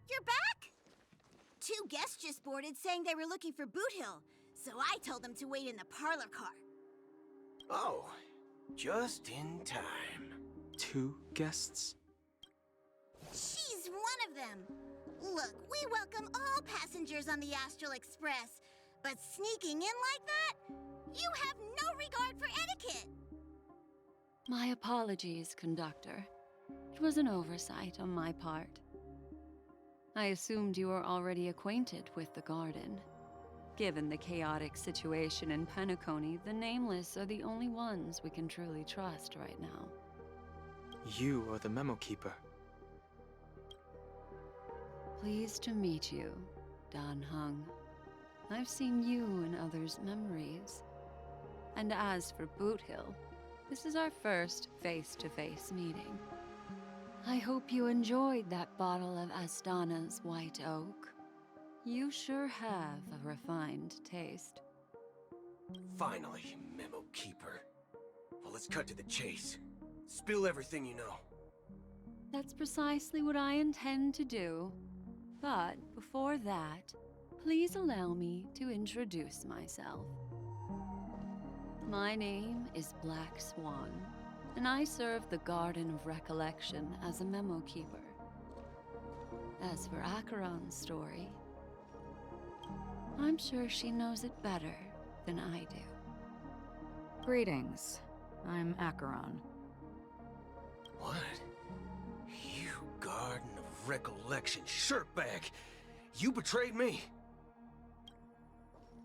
You're back? Two guests just boarded saying they were looking for Boothill, so I told them to wait in the parlor car. Oh, just in time. Two guests? She's one of them. Look, we welcome all passengers on the Astral Express, but sneaking in like that? You have no regard for etiquette. My apologies, conductor. It was an oversight on my part. I assumed you were already acquainted with the garden. Given the chaotic situation in Penacony, the Nameless are the only ones we can truly trust right now. You are the Memo Keeper. Pleased to meet you, Dan Hung. I've seen you in others' memories. And as for Boothill, this is our first face-to-face meeting. I hope you enjoyed that bottle of Astana's White Oak. You sure have a refined taste. Finally, Memo Keeper. Well, let's cut to the chase. Spill everything you know. That's precisely what I intend to do. But before that, please allow me to introduce myself. My name is Black Swan, and I serve the Garden of Recollection as a Memo Keeper. As for Acheron's story, I'm sure she knows it better than I do. Greetings. I'm Acheron. What? You Garden of Recollection shirtbag! You betrayed me!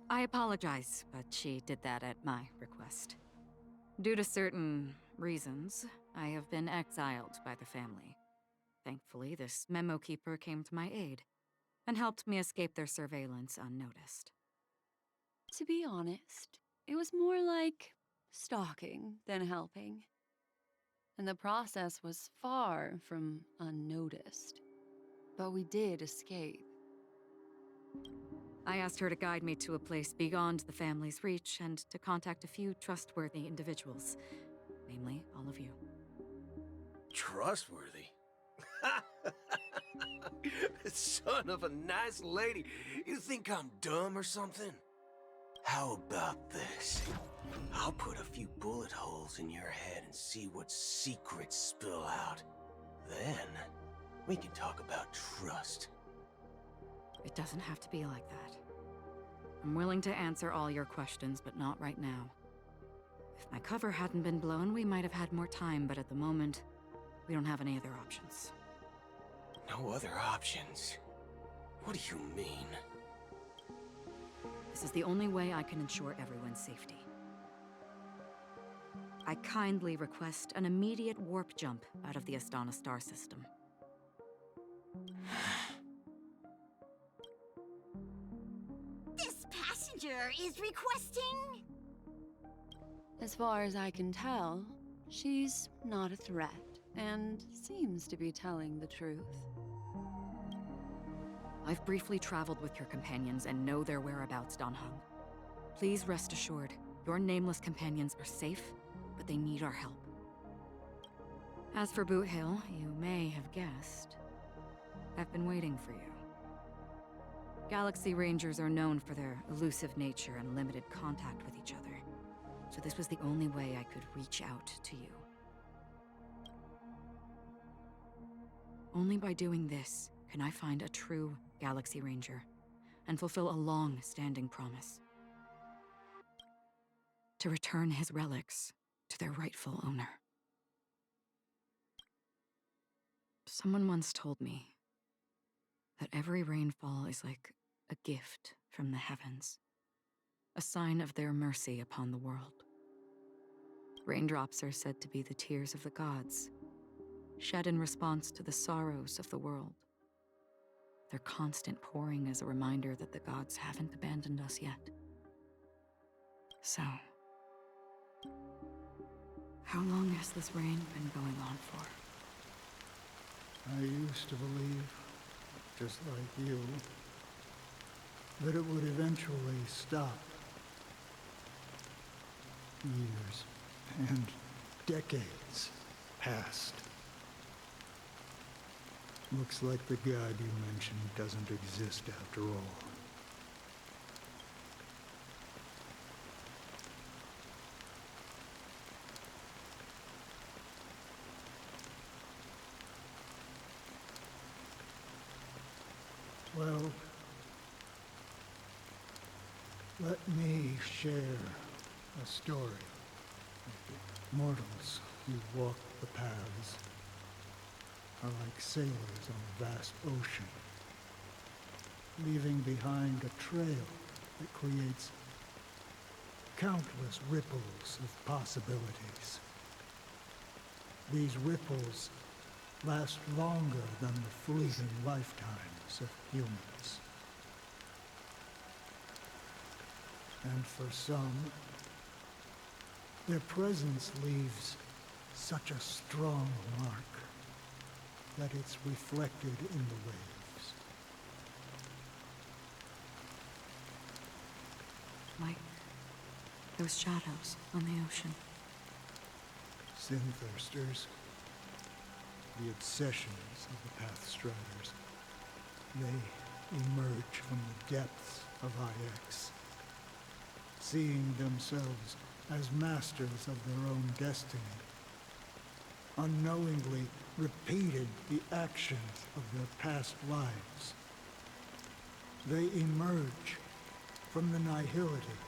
I apologize, but she did that at my request. Due to certain reasons, I have been exiled by the family. Thankfully, this Memo Keeper came to my aid, and helped me escape their surveillance unnoticed. To be honest, it was more like stalking than helping. And the process was far from unnoticed. But we did escape. I asked her to guide me to a place beyond the family's reach and to contact a few trustworthy individuals, namely all of you. Trustworthy? Son of a nice lady. You think I'm dumb or something? How about this? I'll put a few bullet holes in your head and see what secrets spill out. Then, we can talk about trust. It doesn't have to be like that. I'm willing to answer all your questions, but not right now. If my cover hadn't been blown, we might have had more time, but at the moment, we don't have any other options. No other options? What do you mean? This is the only way I can ensure everyone's safety. I kindly request an immediate warp jump out of the Astana star system. This passenger is requesting... As far as I can tell, she's not a threat, and seems to be telling the truth. I've briefly traveled with your companions and know their whereabouts, Dan Heng. Please rest assured, your nameless companions are safe, but they need our help. As for Bothhill, you may have guessed, I've been waiting for you. Galaxy Rangers are known for their elusive nature and limited contact with each other, so this was the only way I could reach out to you. Only by doing this can I find a true Galaxy Ranger and fulfill a long-standing promise. To return his relics to their rightful owner. Someone once told me that every rainfall is like a gift from the heavens, a sign of their mercy upon the world. Raindrops are said to be the tears of the gods, shed in response to the sorrows of the world. Their constant pouring is a reminder that the gods haven't abandoned us yet. So, how long has this rain been going on for? I used to believe, just like you, that it would eventually stop. Years and decades passed. Looks like the god you mentioned doesn't exist after all. Well, let me share a story. Mortals who walk the paths are like sailors on a vast ocean, leaving behind a trail that creates countless ripples of possibilities. These ripples last longer than the fleeting lifetimes of humans. And for some, their presence leaves such a strong mark that it's reflected in the waves. Like those shadows on the ocean. Sin-thirsters, the obsessions of the Pathstriders, they emerge from the depths of IX, seeing themselves as masters of their own destiny, unknowingly repeated the actions of their past lives. They emerge from the nihility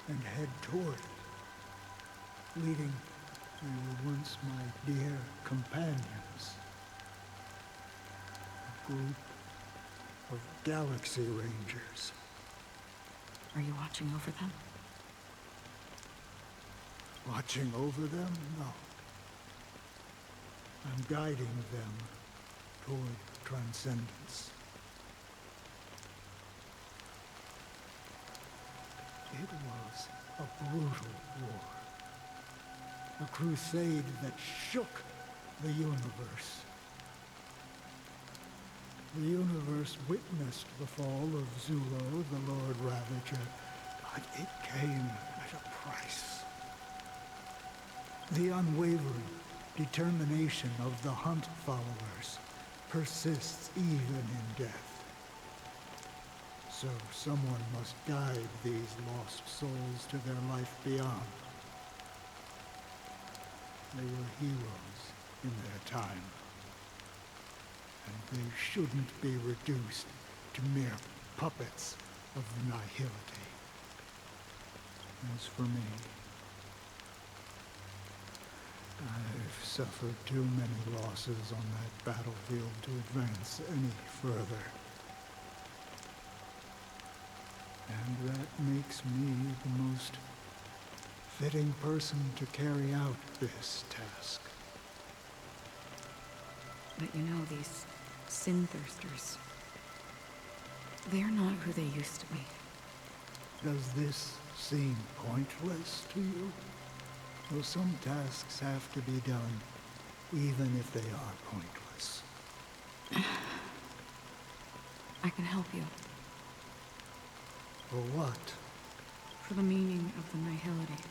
and head toward it, leading they were once my dear companions. A group of Galaxy Rangers. Are you watching over them? Watching over them? No. I'm guiding them toward transcendence. It was a brutal war. A crusade that shook the universe. The universe witnessed the fall of Zulo, the Lord Ravager, but it came at a price. The unwavering determination of the Hunt followers persists even in death. So someone must guide these lost souls to their life beyond. They were heroes in their time. And they shouldn't be reduced to mere puppets of the nihility. As for me, I've suffered too many losses on that battlefield to advance any further. And that makes me the most fitting person to carry out this task. But you know, these sin-thirsters, they're not who they used to be. Does this seem pointless to you? Well, some tasks have to be done, even if they are pointless. I can help you. For what? For the meaning of the nihility.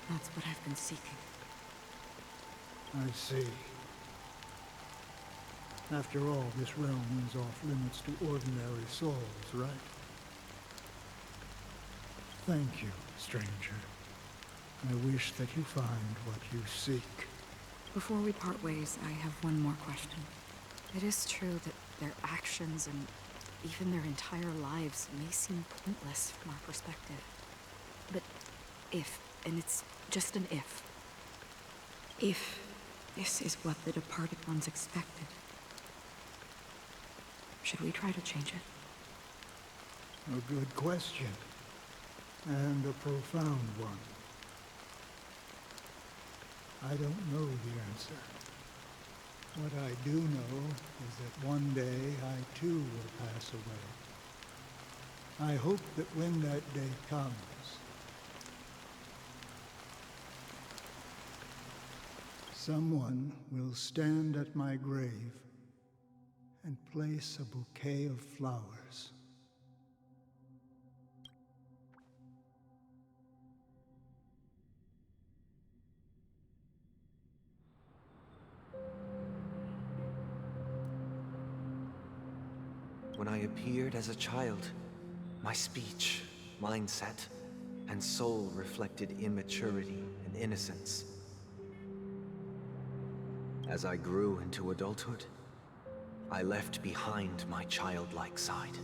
That's what I've been seeking. I see. After all, this realm is off limits to ordinary souls, right? Thank you, stranger. I wish that you find what you seek. Before we part ways, I have one more question. It is true that their actions and even their entire lives may seem pointless from our perspective. But if, and it's just an if this is what the departed ones expected, should we try to change it? A good question. And a profound one. I don't know the answer. What I do know is that one day I too will pass away. I hope that when that day comes, someone will stand at my grave and place a bouquet of flowers. When I appeared as a child, my speech, mindset, and soul reflected immaturity and innocence. As I grew into adulthood, I left behind my childlike side.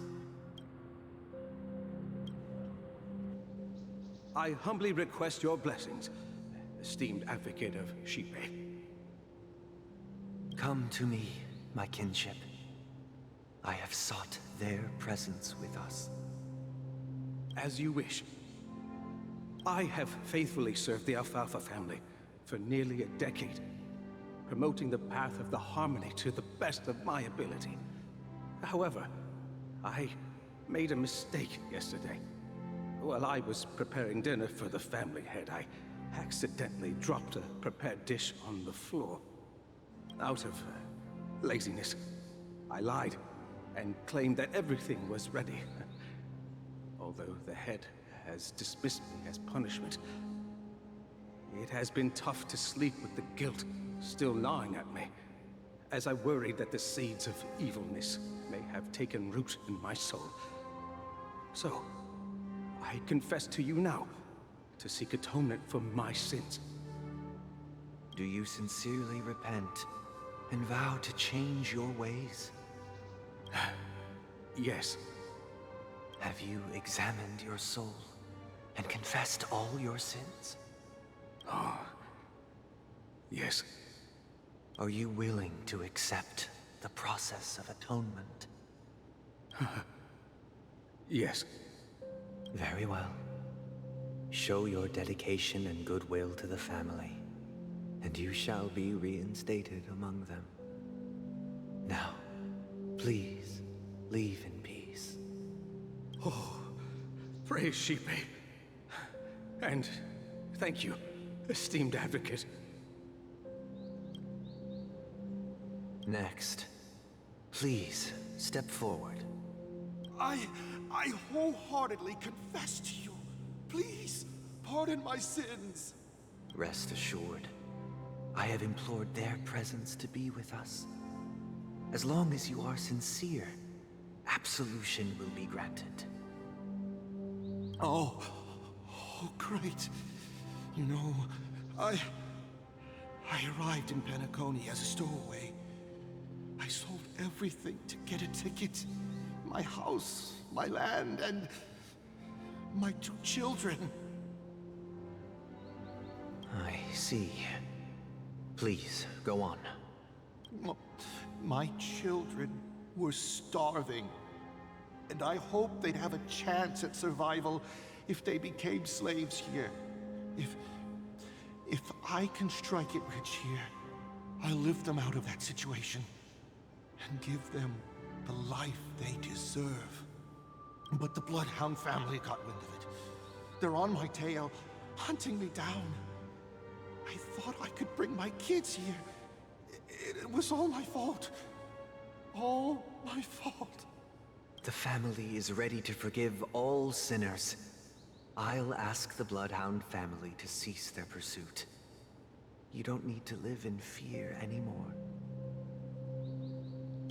I humbly request your blessings, esteemed advocate of Shipe. Come to me, my kinship. I have sought their presence with us. As you wish. I have faithfully served the Alfalfa family for nearly a decade, promoting the path of the harmony to the best of my ability. However, I made a mistake yesterday. While I was preparing dinner for the family head, I accidentally dropped a prepared dish on the floor. Out of laziness, I lied and claimed that everything was ready. Although the head has dismissed me as punishment, it has been tough to sleep with the guilt still gnawing at me, as I worried that the seeds of evilness may have taken root in my soul. So, I confess to you now, to seek atonement for my sins. Do you sincerely repent and vow to change your ways? Yes. Have you examined your soul and confessed all your sins? Oh, yes. Are you willing to accept the process of atonement? Yes. Very well. Show your dedication and goodwill to the family, and you shall be reinstated among them. Now, please, leave in peace. Oh, Praise Sheepay. And thank you, esteemed advocate. Next, please step forward. I wholeheartedly confess to you. Please, pardon my sins. Rest assured, I have implored their presence to be with us. As long as you are sincere, absolution will be granted. Oh, great. You know, I arrived in Penacony as a stowaway. I sold everything to get a ticket. My house, my land, and my 2 children. I see. Please, go on. My children were starving, and I hoped they'd have a chance at survival if they became slaves here. If I can strike it rich here, I'll lift them out of that situation and give them the life they deserve. But the Bloodhound family got wind of it. They're on my tail, hunting me down. I thought I could bring my kids here. It was all my fault. All my fault. The family is ready to forgive all sinners. I'll ask the Bloodhound family to cease their pursuit. You don't need to live in fear anymore.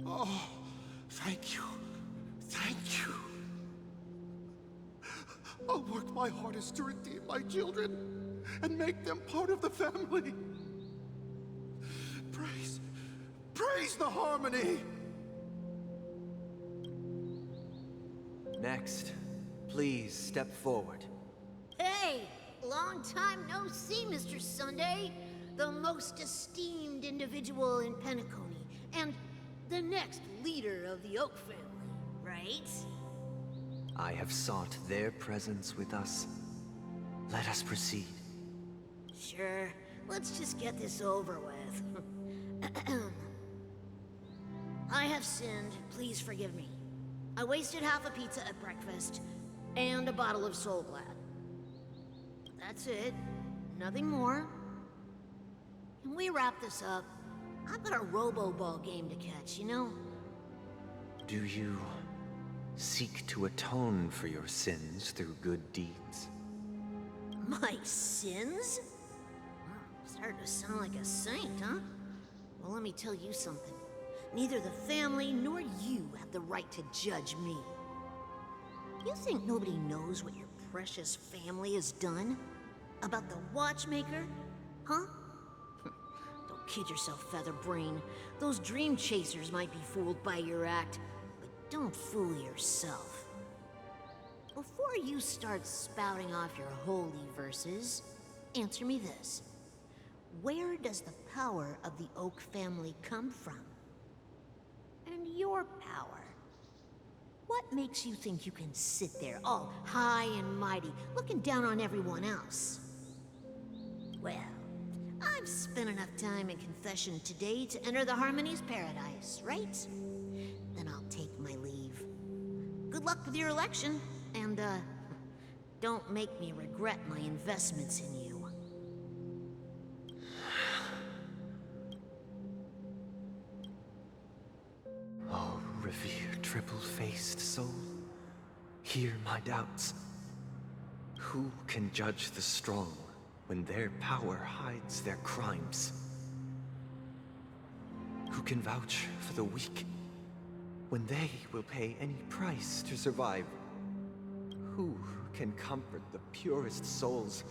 Oh, thank you. Thank you. I'll work my hardest to redeem my children and make them part of the family. Praise the harmony! Next, please step forward. Hey! Long time no see, Mr. Sunday. The most esteemed individual in Penacony, and the next leader of the Oak family, right? I have sought their presence with us. Let us proceed. Sure. Let's just get this over with. I have sinned. Please forgive me. I wasted half a pizza at breakfast, and a bottle of Soul Glad. That's it. Nothing more. Can we wrap this up? I've got a robo-ball game to catch, you know? Do you seek to atone for your sins through good deeds? My sins? Starting to sound like a saint, huh? Well, let me tell you something. Neither the family nor you have the right to judge me. You think nobody knows what your precious family has done? About the watchmaker? Huh? Don't kid yourself, Featherbrain. Those dream chasers might be fooled by your act, but don't fool yourself. Before you start spouting off your holy verses, answer me this. Where does the power of the Oak family come from? And your power? What makes you think you can sit there all high and mighty, looking down on everyone else? Well, I've spent enough time in confession today to enter the Harmony's paradise, right? Then I'll take my leave. Good luck with your election, and, don't make me regret my investments in you. Oh, revered triple-faced soul, hear my doubts. Who can judge the strong when their power hides their crimes? Who can vouch for the weak when they will pay any price to survive? Who can comfort the purest souls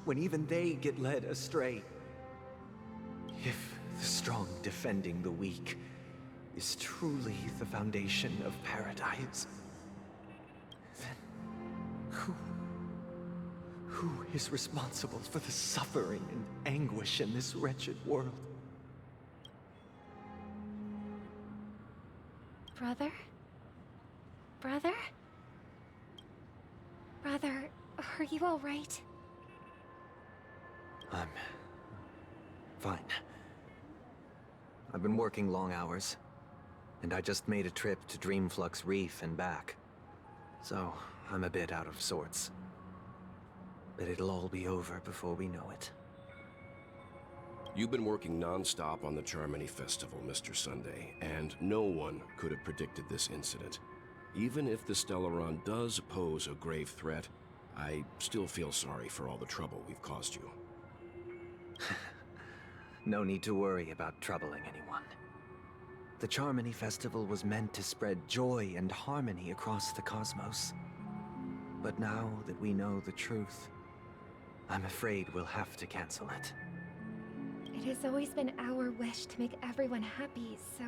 when even they get led astray? If the strong defending the weak is truly the foundation of paradise, then who is responsible for the suffering and anguish in this wretched world? Brother? Brother? Brother, are you all right? I'm fine. I've been working long hours, and I just made a trip to Dreamflux Reef and back. So, I'm a bit out of sorts. But it'll all be over before we know it. You've been working non-stop on the Charmony Festival, Mr. Sunday, and no one could have predicted this incident. Even if the Stellaron does pose a grave threat, I still feel sorry for all the trouble we've caused you. No need to worry about troubling anyone. The Charmony Festival was meant to spread joy and harmony across the cosmos. But now that we know the truth, I'm afraid we'll have to cancel it. It has always been our wish to make everyone happy, so...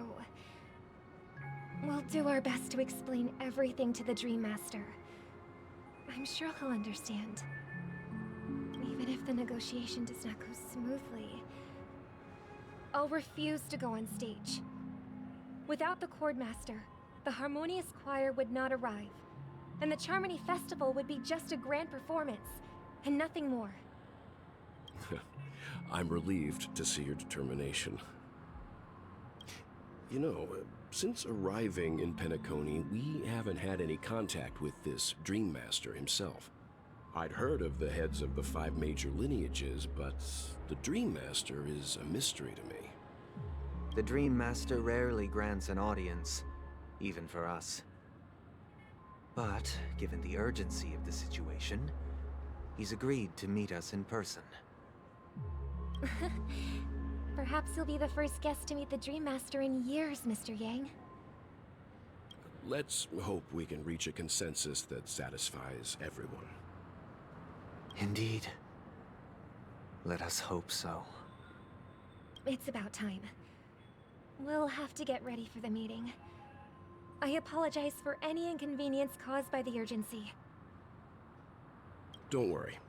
we'll do our best to explain everything to the Dream Master. I'm sure he'll understand. Even if the negotiation does not go smoothly, I'll refuse to go on stage. Without the Chord Master, the Harmonious Choir would not arrive, and the Charmony Festival would be just a grand performance, and nothing more. I'm relieved to see your determination. You know, since arriving in Penacony, we haven't had any contact with this Dream Master himself. I'd heard of the heads of the 5 major lineages, but the Dream Master is a mystery to me. The Dream Master rarely grants an audience, even for us. But, given the urgency of the situation, he's agreed to meet us in person. Perhaps you'll be the first guest to meet the Dream Master in years, Mr. Yang. Let's hope we can reach a consensus that satisfies everyone. Indeed. Let us hope so. It's about time. We'll have to get ready for the meeting. I apologize for any inconvenience caused by the urgency. Don't worry.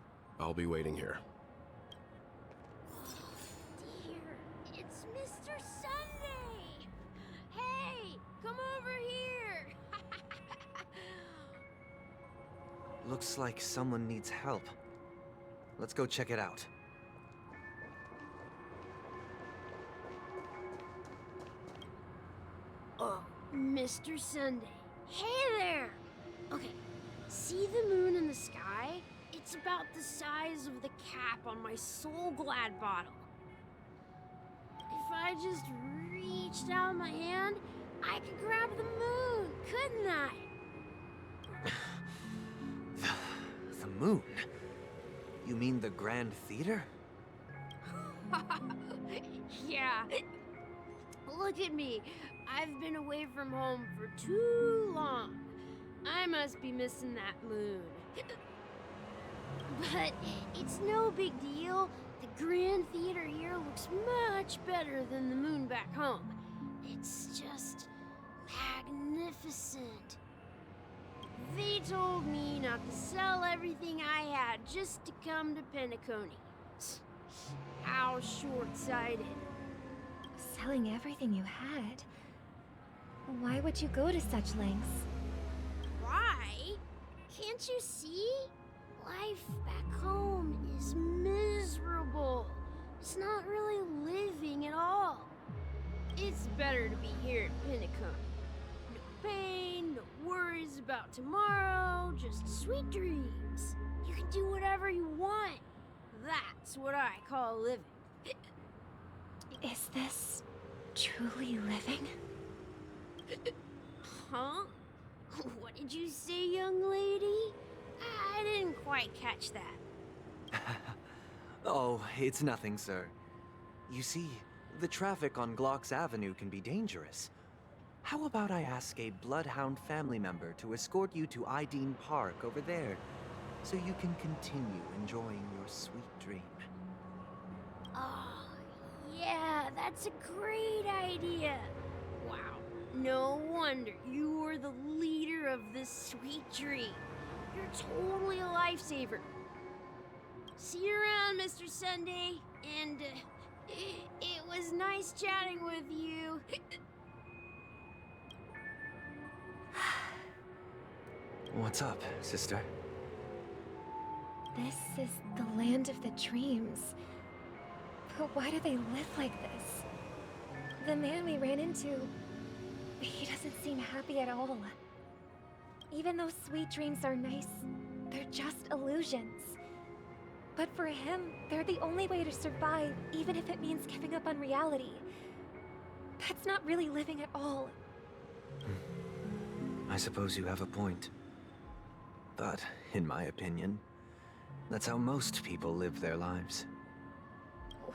I'll be waiting here. Dear, it's Mr. Sunday! Hey, come over here! Looks like someone needs help. Let's go check it out. Oh, Mr. Sunday. Hey there! Okay, see the moon in the sky? It's about the size of the cap on my Soul Glad bottle. If I just reached out my hand, I could grab the moon, couldn't I? The moon? You mean the Grand Theater? Yeah. Look at me. I've been away from home for too long. I must be missing that moon. But it's no big deal. The Grand Theater here looks much better than the moon back home. It's just magnificent. They told me not to sell everything I had just to come to Penacony. How short-sighted. Selling everything you had? Why would you go to such lengths? Why? Can't you see? Life back home is miserable. It's not really living at all. It's better to be here at Penacony. No pain, no worries about tomorrow, just sweet dreams. You can do whatever you want. That's what I call living. Is this truly living? Huh? What did you say, young lady? I didn't quite catch that. Oh, it's nothing, sir. You see, the traffic on Glock's Avenue can be dangerous. How about I ask a Bloodhound family member to escort you to Ideen Park over there, so you can continue enjoying your sweet dream? Oh, yeah, that's a great idea. Wow, no wonder you were the leader of this sweet dream. You're totally a lifesaver. See you around, Mr. Sunday, and it was nice chatting with you. What's up, sister? This is the land of the dreams. But why do they live like this? The man we ran into, he doesn't seem happy at all. Even though sweet dreams are nice, they're just illusions. But for him, they're the only way to survive, even if it means giving up on reality. That's not really living at all. I suppose you have a point. But, in my opinion, that's how most people live their lives.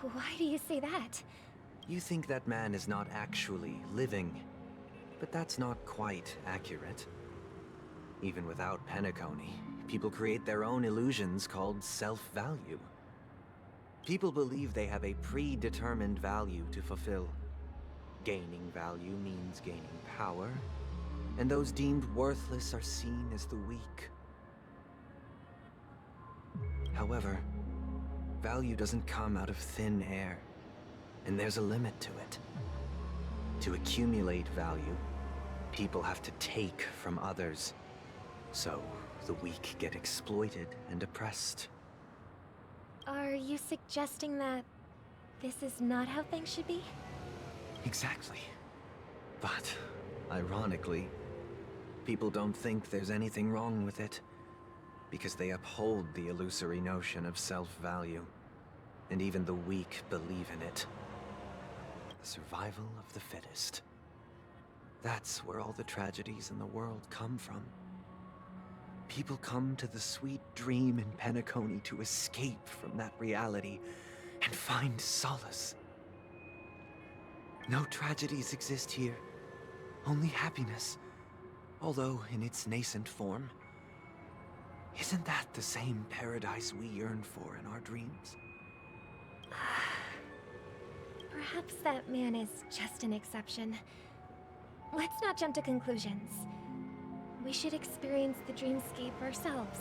Why do you say that? You think that man is not actually living, but that's not quite accurate. Even without Penacony, people create their own illusions called self-value. People believe they have a predetermined value to fulfill. Gaining value means gaining power, and those deemed worthless are seen as the weak. However, value doesn't come out of thin air, and there's a limit to it. To accumulate value, people have to take from others. So, the weak get exploited and oppressed. Are you suggesting that this is not how things should be? Exactly. But, ironically, people don't think there's anything wrong with it, because they uphold the illusory notion of self-value, and even the weak believe in it. The survival of the fittest. That's where all the tragedies in the world come from. People come to the sweet dream in Penacony to escape from that reality and find solace. No tragedies exist here, only happiness, although in its nascent form. Isn't that the same paradise we yearn for in our dreams? Perhaps that man is just an exception. Let's not jump to conclusions. We should experience the dreamscape ourselves.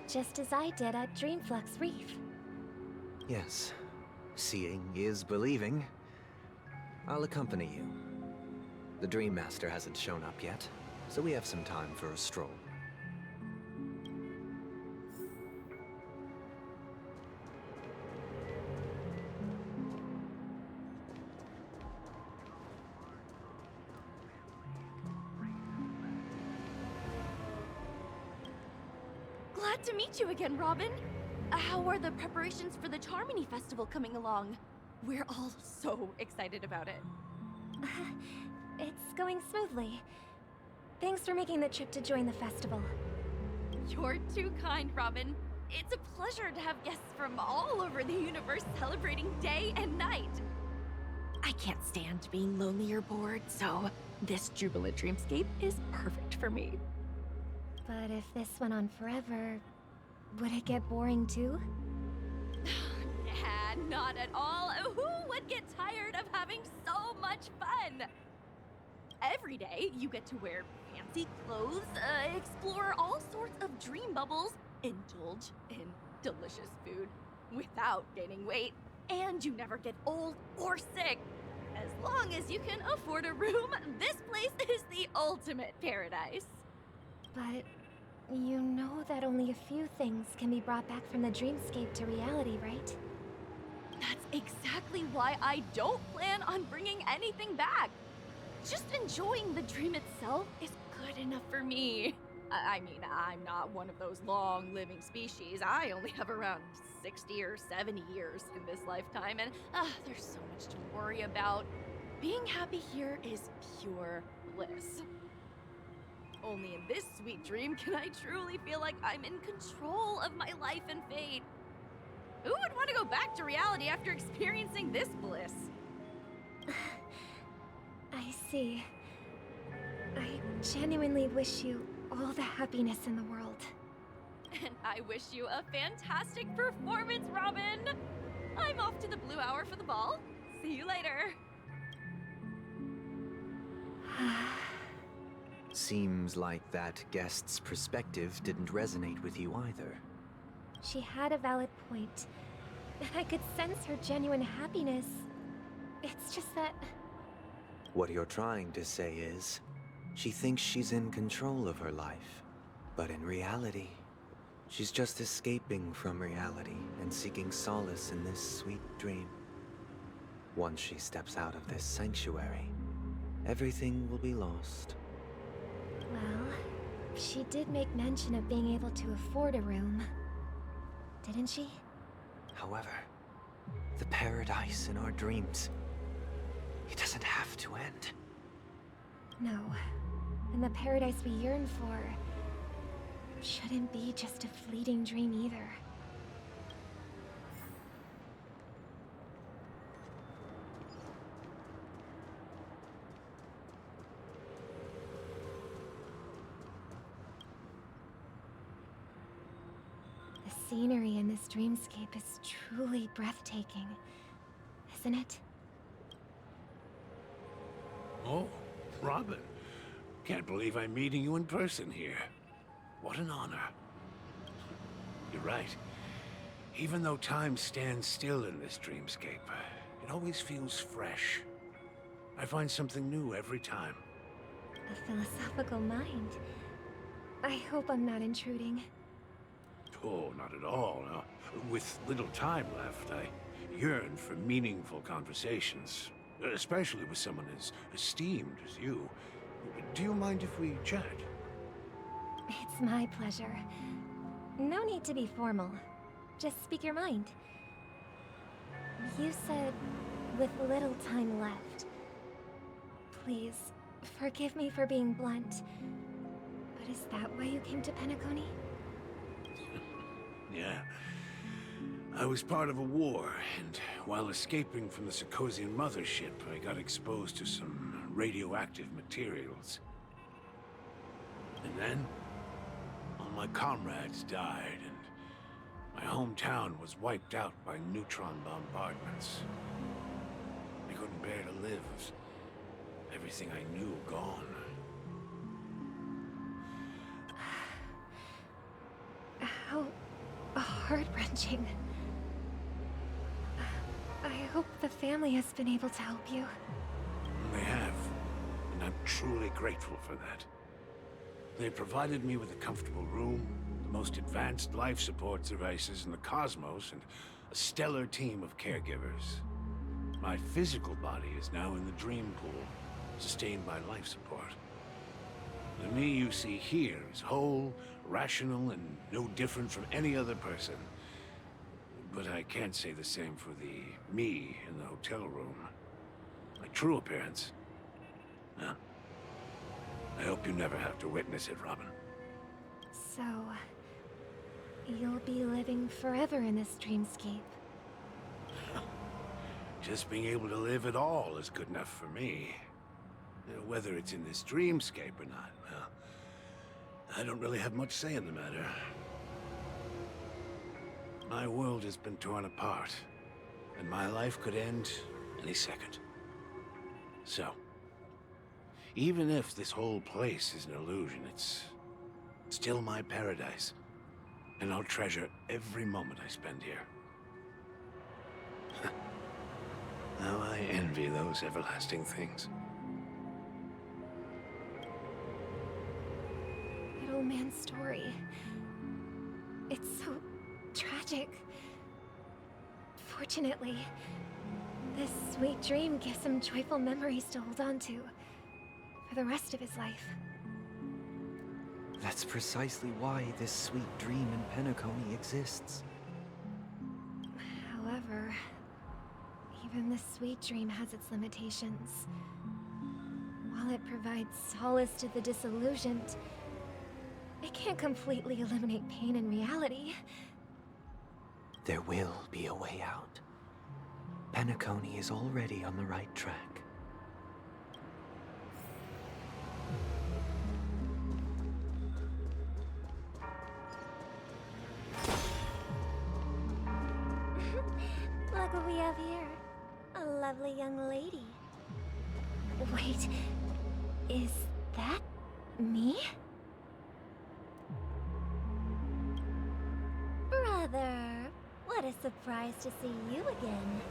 Just as I did at Dreamflux Reef. Yes. Seeing is believing. I'll accompany you. The Dream Master hasn't shown up yet, so we have some time for a stroll. Glad to meet you again, Robin. How are the preparations for the Charmony Festival coming along? We're all so excited about it. It's going smoothly. Thanks for making the trip to join the festival. You're too kind, Robin. It's a pleasure to have guests from all over the universe celebrating day and night. I can't stand being lonely or bored, so this jubilant dreamscape is perfect for me. But if this went on forever, would it get boring too? Nah, not at all. Who would get tired of having so much fun? Every day, you get to wear fancy clothes, explore all sorts of dream bubbles, indulge in delicious food without gaining weight, and you never get old or sick. As long as you can afford a room, this place is the ultimate paradise. But you know that only a few things can be brought back from the dreamscape to reality, right? That's exactly why I don't plan on bringing anything back. Just enjoying the dream itself is good enough for me. I mean, I'm not one of those long-living species. I only have around 60 or 70 years in this lifetime, and there's so much to worry about. Being happy here is pure bliss. Only in this sweet dream can I truly feel like I'm in control of my life and fate. Who would want to go back to reality after experiencing this bliss? I see. I genuinely wish you all the happiness in the world. And I wish you a fantastic performance, Robin! I'm off to the Blue Hour for the ball. See you later. Seems like that guest's perspective didn't resonate with you either. She had a valid point, and I could sense her genuine happiness. It's just that... What you're trying to say is, she thinks she's in control of her life. But in reality, she's just escaping from reality and seeking solace in this sweet dream. Once she steps out of this sanctuary, everything will be lost. Well, She did make mention of being able to afford a room, didn't she? However, the paradise in our dreams, it doesn't have to end. No. And the paradise we yearn for shouldn't be just a fleeting dream either. The scenery in this dreamscape is truly breathtaking, isn't it? Oh, Robin. Can't believe I'm meeting you in person here. What an honor. You're right. Even though time stands still in this dreamscape, it always feels fresh. I find something new every time. A philosophical mind. I hope I'm not intruding. Oh, not at all. No. With little time left, I yearn for meaningful conversations, especially with someone as esteemed as you. Do you mind if we chat? It's my pleasure. No need to be formal. Just speak your mind. You said, with little time left. Please, forgive me for being blunt. But is that why you came to Penacony? Yeah. I was part of a war, and while escaping from the Sarkosian mothership, I got exposed to some radioactive materials. And then, all my comrades died, and my hometown was wiped out by neutron bombardments. I couldn't bear to live with everything I knew gone. How heart-wrenching. I hope the family has been able to help you. They have, and I'm truly grateful for that. They provided me with a comfortable room, the most advanced life support devices in the cosmos, and a stellar team of caregivers. My physical body is now in the dream pool, sustained by life support. The me you see here is whole, rational, and no different from any other person. But I can't say the same for the me in the hotel room. My true appearance. Well, I hope you never have to witness it, Robin. So, you'll be living forever in this dreamscape. Just being able to live at all is good enough for me. Whether it's in this dreamscape or not, well, I don't really have much say in the matter. My world has been torn apart, and my life could end any second. So, even if this whole place is an illusion, it's still my paradise, and I'll treasure every moment I spend here. Now I envy those everlasting things. That old man's story. It's so tragic. Fortunately, this sweet dream gives him joyful memories to hold on to for the rest of his life. That's precisely why this sweet dream in Penacony exists. However, even this sweet dream has its limitations. While it provides solace to the disillusioned, it can't completely eliminate pain in reality. There will be a way out. Penacony is already on the right track. Look what we have here. A lovely young lady. Wait, is that me? Brother, what a surprise to see you again.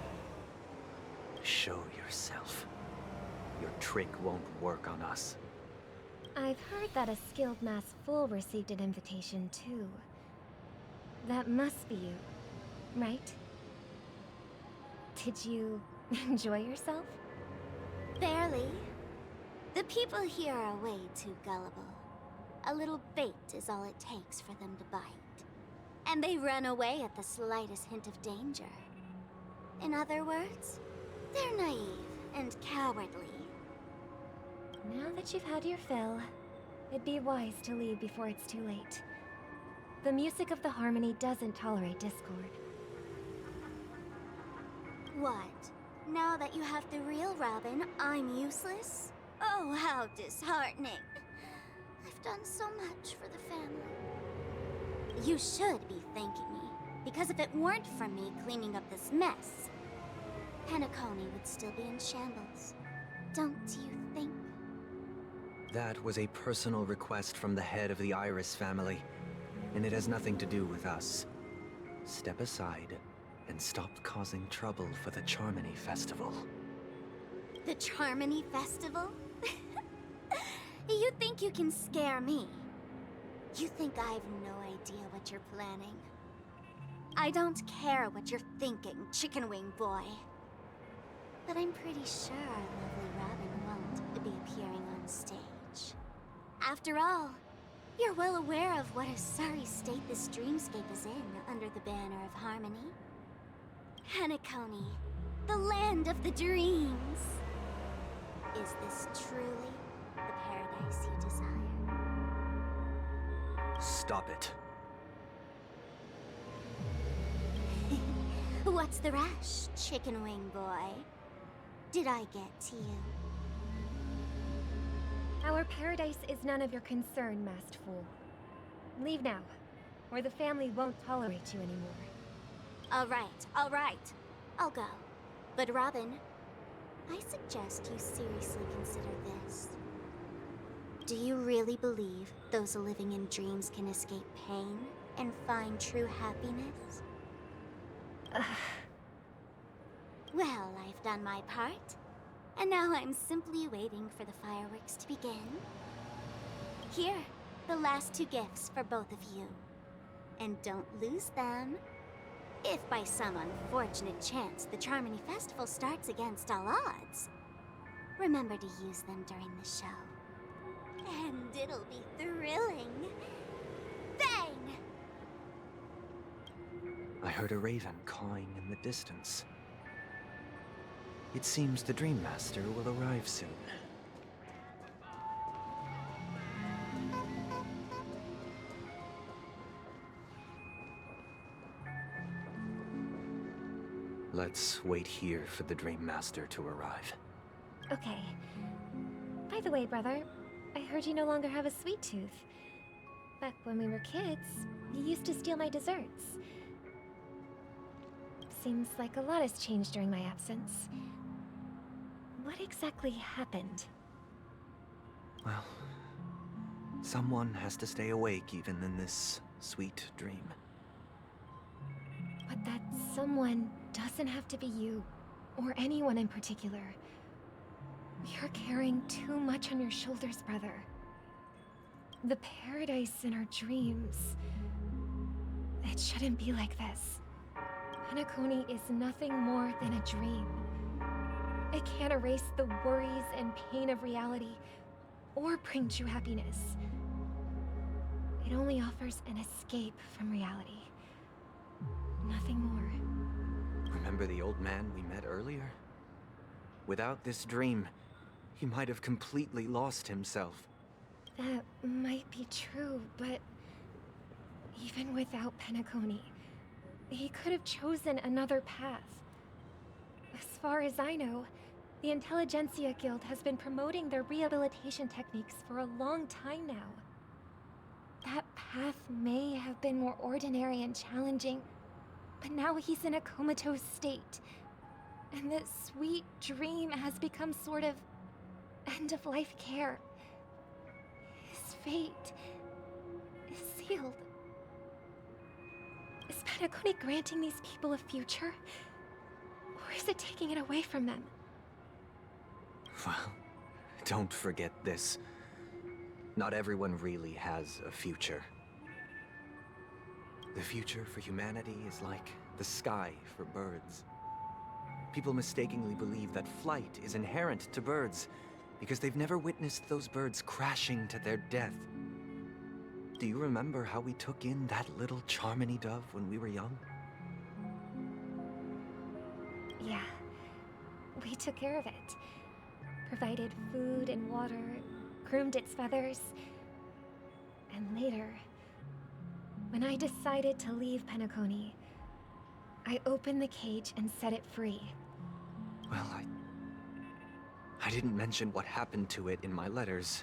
Show yourself. Your trick won't work on us. I've heard that a skilled mass fool received an invitation too. That must be you, right? Did you enjoy yourself? Barely. The people here are way too gullible. A little bait is all it takes for them to bite. And they run away at the slightest hint of danger. In other words, they're naive and cowardly. Now that you've had your fill, it'd be wise to leave before it's too late. The music of the harmony doesn't tolerate discord. What? Now that you have the real Robin, I'm useless? Oh, how disheartening. I've done so much for the family. You should be thanking me, because if it weren't for me cleaning up this mess, Penacony would still be in shambles. Don't you think? That was a personal request from the head of the Iris family, and it has nothing to do with us. Step aside and stop causing trouble for the Charmony Festival. The Charmony Festival? You think you can scare me? You think I have no idea what you're planning? I don't care what you're thinking, chicken wing boy. But I'm pretty sure our lovely Robin won't be appearing on stage. After all, you're well aware of what a sorry state this dreamscape is in under the banner of harmony. Penacony, the land of the dreams. Is this truly the paradise you desire? Stop it. What's the rush, chicken wing boy? Did I get to you? Our paradise is none of your concern, masked fool. Leave now, or the family won't tolerate you anymore. All right. I'll go. But Robin, I suggest you seriously consider this. Do you really believe those living in dreams can escape pain and find true happiness? Well, I've done my part, and now I'm simply waiting for the fireworks to begin. Here, the last 2 gifts for both of you. And don't lose them. If by some unfortunate chance the Charmony Festival starts against all odds, remember to use them during the show. And it'll be thrilling. Bang! I heard a raven cawing in the distance. It seems the Dream Master will arrive soon. Let's wait here for the Dream Master to arrive. Okay. By the way, brother, I heard you no longer have a sweet tooth. Back when we were kids, you used to steal my desserts. Seems like a lot has changed during my absence. What exactly happened? Well, someone has to stay awake even in this sweet dream. But that someone doesn't have to be you, or anyone in particular. You're carrying too much on your shoulders, brother. The paradise in our dreams. It shouldn't be like this. Penacony is nothing more than a dream. It can't erase the worries and pain of reality, or bring true happiness. It only offers an escape from reality. Nothing more. Remember the old man we met earlier? Without this dream, he might have completely lost himself. That might be true, but even without Penacony, he could have chosen another path. As far as I know, the Intelligentsia Guild has been promoting their rehabilitation techniques for a long time now. That path may have been more ordinary and challenging, but now he's in a comatose state, and this sweet dream has become sort of end-of-life care. His fate is sealed. Is Penacony granting these people a future? Or is it taking it away from them? Well, don't forget this. Not everyone really has a future. The future for humanity is like the sky for birds. People mistakenly believe that flight is inherent to birds because they've never witnessed those birds crashing to their death. Do you remember how we took in that little Charmony dove when we were young? Yeah. We took care of it. Provided food and water, groomed its feathers. And later, when I decided to leave Penacony, I opened the cage and set it free. Well, I didn't mention what happened to it in my letters,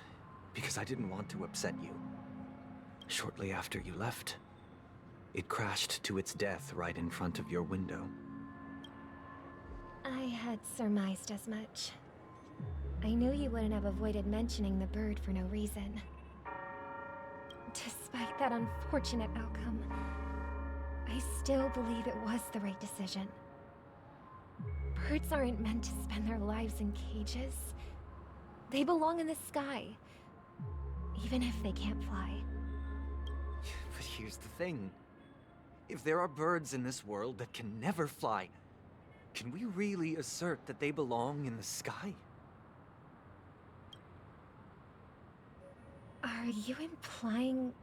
because I didn't want to upset you. Shortly after you left, it crashed to its death right in front of your window. I had surmised as much. I knew you wouldn't have avoided mentioning the bird for no reason. Despite that unfortunate outcome, I still believe it was the right decision. Birds aren't meant to spend their lives in cages. They belong in the sky, even if they can't fly. But here's the thing. If there are birds in this world that can never fly, can we really assert that they belong in the sky? Are you implying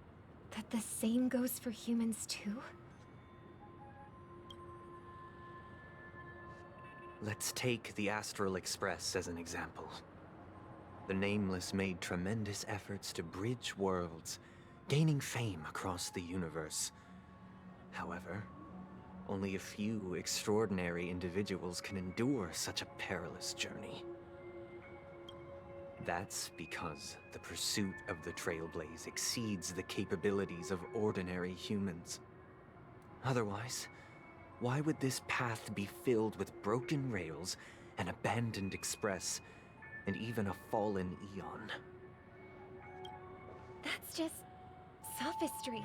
that the same goes for humans too? Let's take the Astral Express as an example. The Nameless made tremendous efforts to bridge worlds, gaining fame across the universe. However, only a few extraordinary individuals can endure such a perilous journey. That's because the pursuit of the Trailblaze exceeds the capabilities of ordinary humans. Otherwise, why would this path be filled with broken rails, an abandoned express, and even a fallen Eon? That's just sophistry.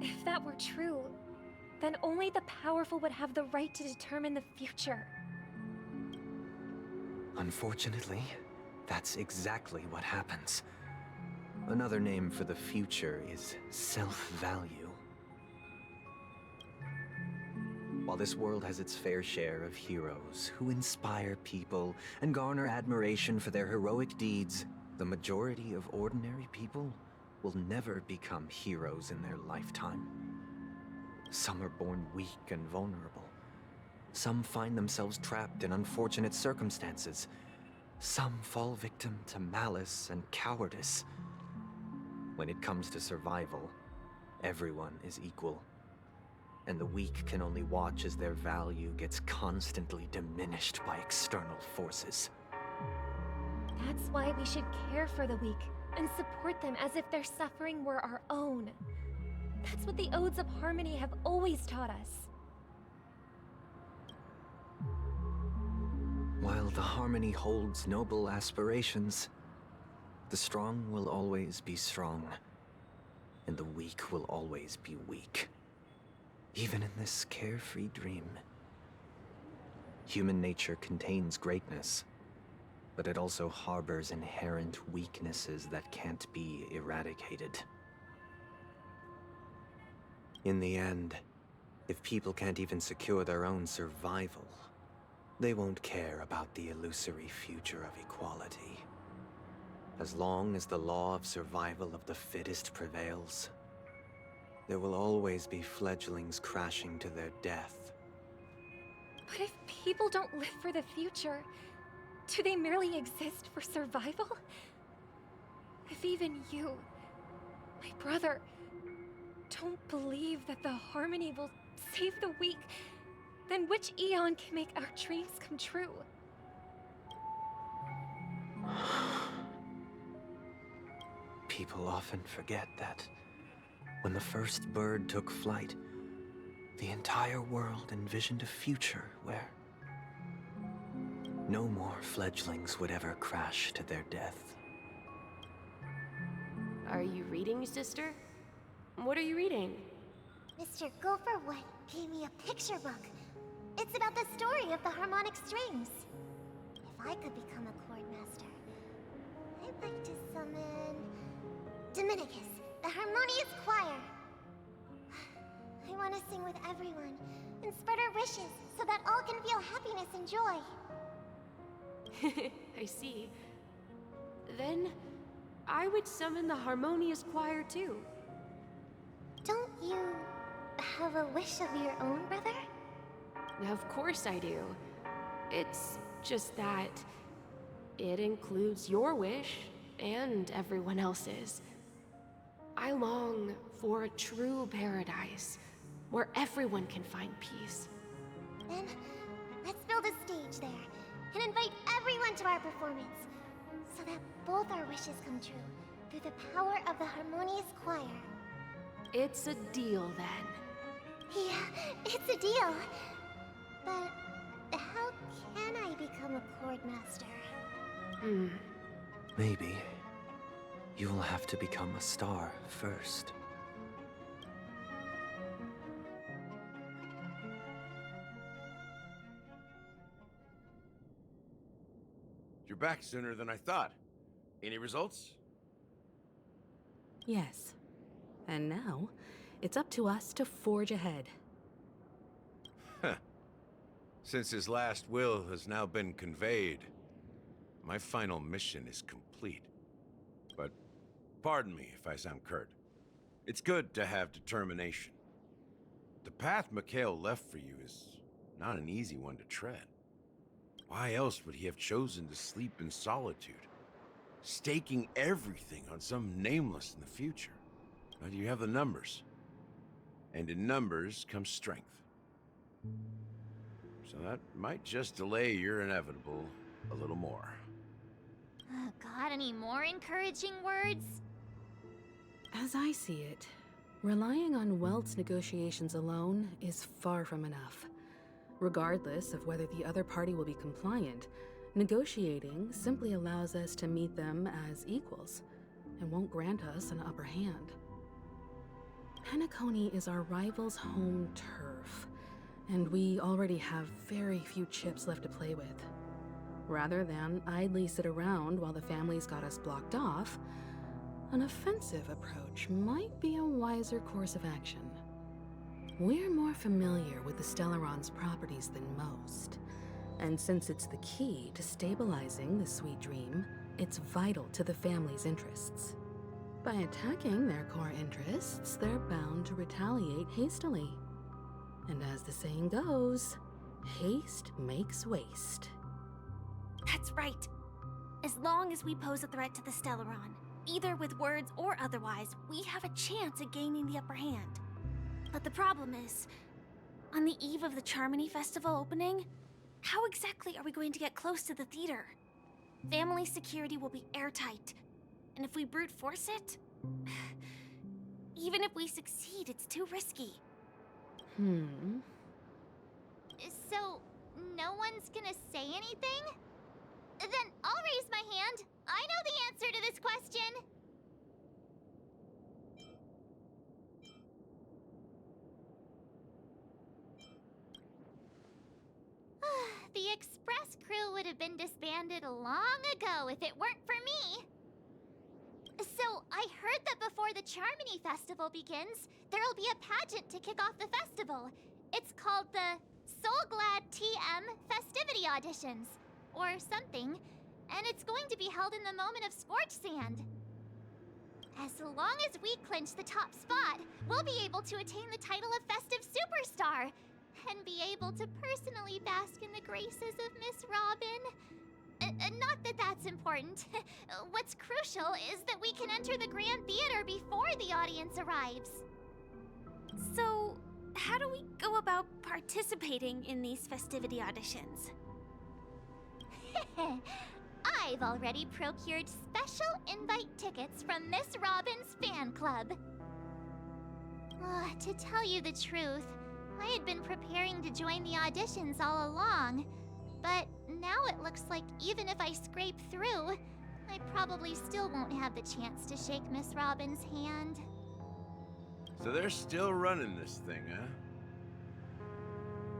If that were true, then only the powerful would have the right to determine the future. Unfortunately, that's exactly what happens. Another name for the future is self-value. While this world has its fair share of heroes who inspire people and garner admiration for their heroic deeds, the majority of ordinary people will never become heroes in their lifetime. Some are born weak and vulnerable. Some find themselves trapped in unfortunate circumstances. Some fall victim to malice and cowardice. When it comes to survival, everyone is equal. And the weak can only watch as their value gets constantly diminished by external forces. That's why we should care for the weak and support them as if their suffering were our own. That's what the Odes of Harmony have always taught us. While the Harmony holds noble aspirations, the strong will always be strong, and the weak will always be weak. Even in this carefree dream. Human nature contains greatness, but it also harbors inherent weaknesses that can't be eradicated. In the end, if people can't even secure their own survival, they won't care about the illusory future of equality. As long as the law of survival of the fittest prevails, there will always be fledglings crashing to their death. But if people don't live for the future, do they merely exist for survival? If even you, my brother, don't believe that the Harmony will save the weak, then which Eon can make our dreams come true? People often forget that when the first bird took flight, the entire world envisioned a future where no more fledglings would ever crash to their death. Are you reading, sister? What are you reading? Mr. Gopherwood gave me a picture book. It's about the story of the harmonic strings. If I could become a chord master, I'd like to summon Dominicus, the harmonious choir. I want to sing with everyone and spread our wishes so that all can feel happiness and joy. I see. Then, I would summon the harmonious choir too. Don't you have a wish of your own, brother? Of course I do. It's just that it includes your wish and everyone else's. I long for a true paradise where everyone can find peace. Then, let's build a stage there and invite everyone to our performance so that both our wishes come true through the power of the harmonious choir. It's a deal then. Yeah, it's a deal. But how can I become a chord master? Maybe you will have to become a star first. You're back sooner than I thought. Any results? Yes. And now, it's up to us to forge ahead. Huh. Since his last will has now been conveyed, my final mission is complete. But pardon me if I sound curt. It's good to have determination. The path Mikhail left for you is not an easy one to tread. Why else would he have chosen to sleep in solitude, staking everything on some nameless in the future? But you have the numbers, and in numbers comes strength. So that might just delay your inevitable a little more. Got any more encouraging words? As I see it, relying on Welt's negotiations alone is far from enough. Regardless of whether the other party will be compliant, negotiating simply allows us to meet them as equals, and won't grant us an upper hand. Penacony is our rival's home turf, and we already have very few chips left to play with. Rather than idly sit around while the family's got us blocked off, an offensive approach might be a wiser course of action. We're more familiar with the Stellaron's properties than most, and since it's the key to stabilizing the sweet dream, it's vital to the family's interests. By attacking their core interests, they're bound to retaliate hastily. And as the saying goes, haste makes waste. That's right. As long as we pose a threat to the Stellaron, either with words or otherwise, we have a chance at gaining the upper hand. But the problem is, on the eve of the Charmony Festival opening, how exactly are we going to get close to the theater? Family security will be airtight, and if we brute force it, even if we succeed, it's too risky. So, no one's gonna say anything? Then I'll raise my hand. I know the answer to this question. The Express crew would have been disbanded long ago if it weren't for me. So, I heard that before the Charmony Festival begins, there'll be a pageant to kick off the festival. It's called the Soul Glad TM Festivity Auditions, or something, and it's going to be held in the moment of Scorch Sand. As long as we clinch the top spot, we'll be able to attain the title of Festive Superstar, and be able to personally bask in the graces of Miss Robin. Not that that's important. What's crucial is that we can enter the Grand Theater before the audience arrives. So, how do we go about participating in these festivity auditions? I've already procured special invite tickets from Miss Robin's fan club. To tell you the truth, I had been preparing to join the auditions all along, but now it looks like even if I scrape through, I probably still won't have the chance to shake Miss Robin's hand. So they're still running this thing, huh?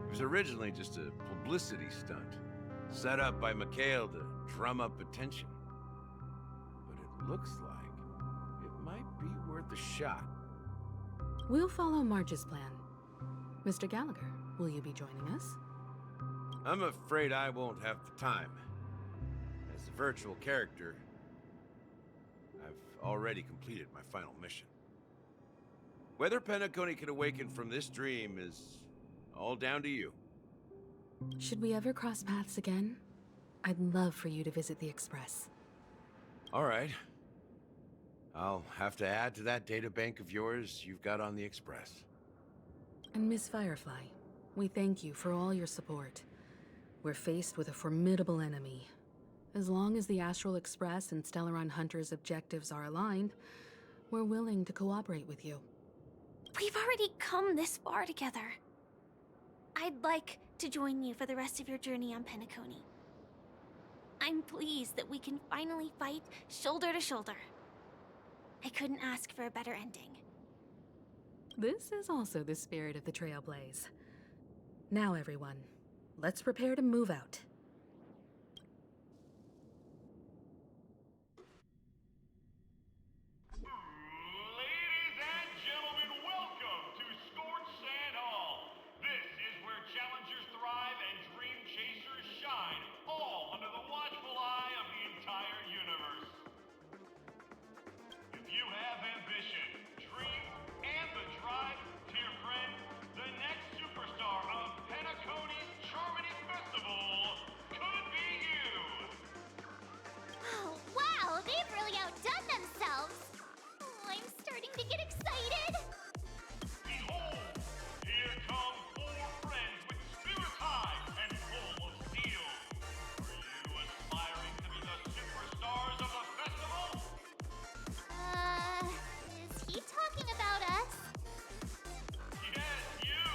It was originally just a publicity stunt, set up by Mikhail to drum up attention. But it looks like it might be worth a shot. We'll follow Marge's plan. Mr. Gallagher, will you be joining us? I'm afraid I won't have the time. As a virtual character, I've already completed my final mission. Whether Penacony can awaken from this dream is all down to you. Should we ever cross paths again? I'd love for you to visit the Express. All right. I'll have to add to that data bank of yours you've got on the Express. And Miss Firefly, we thank you for all your support. We're faced with a formidable enemy. As long as the Astral Express and Stellaron Hunter's objectives are aligned, we're willing to cooperate with you. We've already come this far together. I'd like to join you for the rest of your journey on Penacony. I'm pleased that we can finally fight shoulder to shoulder. I couldn't ask for a better ending. This is also the spirit of the Trailblaze. Now, everyone, let's prepare to move out. Ladies and gentlemen, welcome to Scorched Sand Hall. This is where challengers thrive and dream chasers shine, all under the watchful eye of the entire universe. If you have ambition, dreams, and the drive, dear friend, the next superstar of Penacony's Charmony Festival could be you. Oh, wow, they've really outdone themselves. Oh, I'm starting to get excited. Behold, here come 4 friends with spirits high and full of steel. Are you aspiring to be the superstars of the festival? Is he talking about us? Yes, you!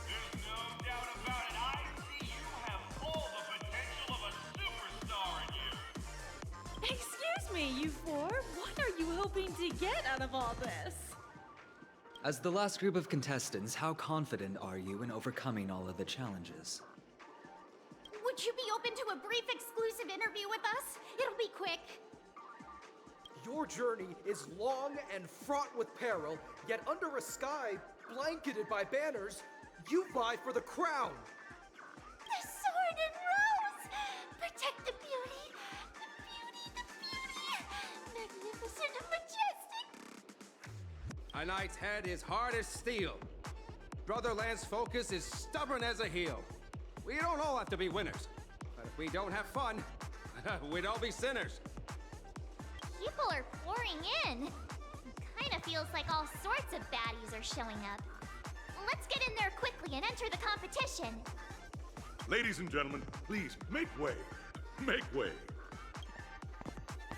There's no doubt about it. I see you have all the potential of a superstar in you. Excuse me, you 4. What are you hoping to get out of all this? As the last group of contestants, how confident are you in overcoming all of the challenges? Would you be open to a brief exclusive interview with us? It'll be quick. Your journey is long and fraught with peril, yet under a sky blanketed by banners, you vie for the crown. The sword and rose! Protect the beauty! The beauty! Magnificent and majestic! A knight's head is hard as steel. Brother Lance's focus is stubborn as a heel. We don't all have to be winners, but if we don't have fun, we'd all be sinners. People are pouring in. Kinda feels like all sorts of baddies are showing up. Let's get in there quickly and enter the competition. Ladies and gentlemen, please make way. Make way.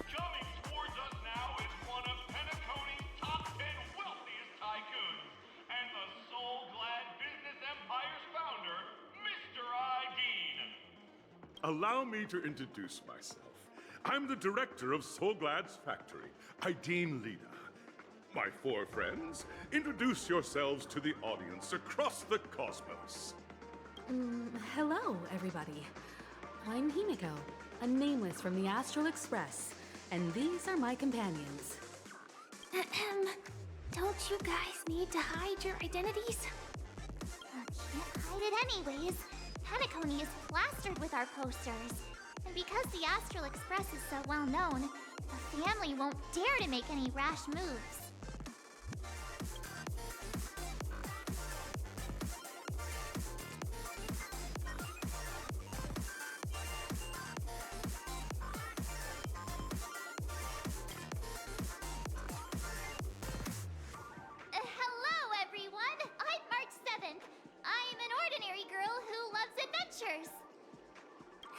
Coming towards us now is one of Penacony's top 10 wealthiest tycoons and the soul-glad business empire's founder, Mr. Dean. Allow me to introduce myself. I'm the director of Soulglad's factory, Ideen Lena. My 4 friends, introduce yourselves to the audience across the cosmos. Hello, everybody. I'm Himiko, a nameless from the Astral Express, and these are my companions. Don't you guys need to hide your identities? Can't hide it anyways. Penacony is plastered with our posters. And because the Astral Express is so well known, the family won't dare to make any rash moves. Hello, everyone! I'm March 7th. I'm an ordinary girl who loves adventures.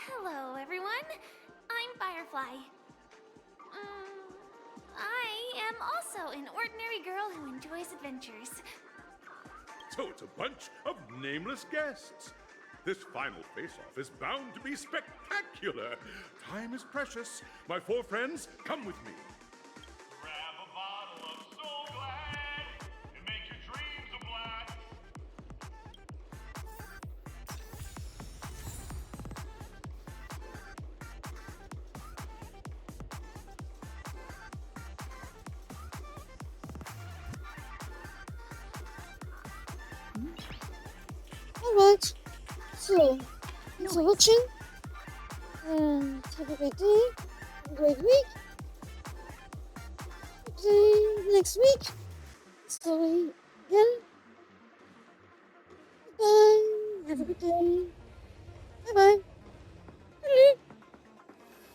Hello, everyone. I'm Firefly. I am also an ordinary girl who enjoys adventures. So it's a bunch of nameless guests. This final face-off is bound to be spectacular. Time is precious. My 4 friends, come with me. Grab a bottle of Soul Glad and make your dreams a blast. Alright, so, thanks for watching, and have a great day, have a great week, next week. So, yeah. Bye. Have a good day. Bye bye.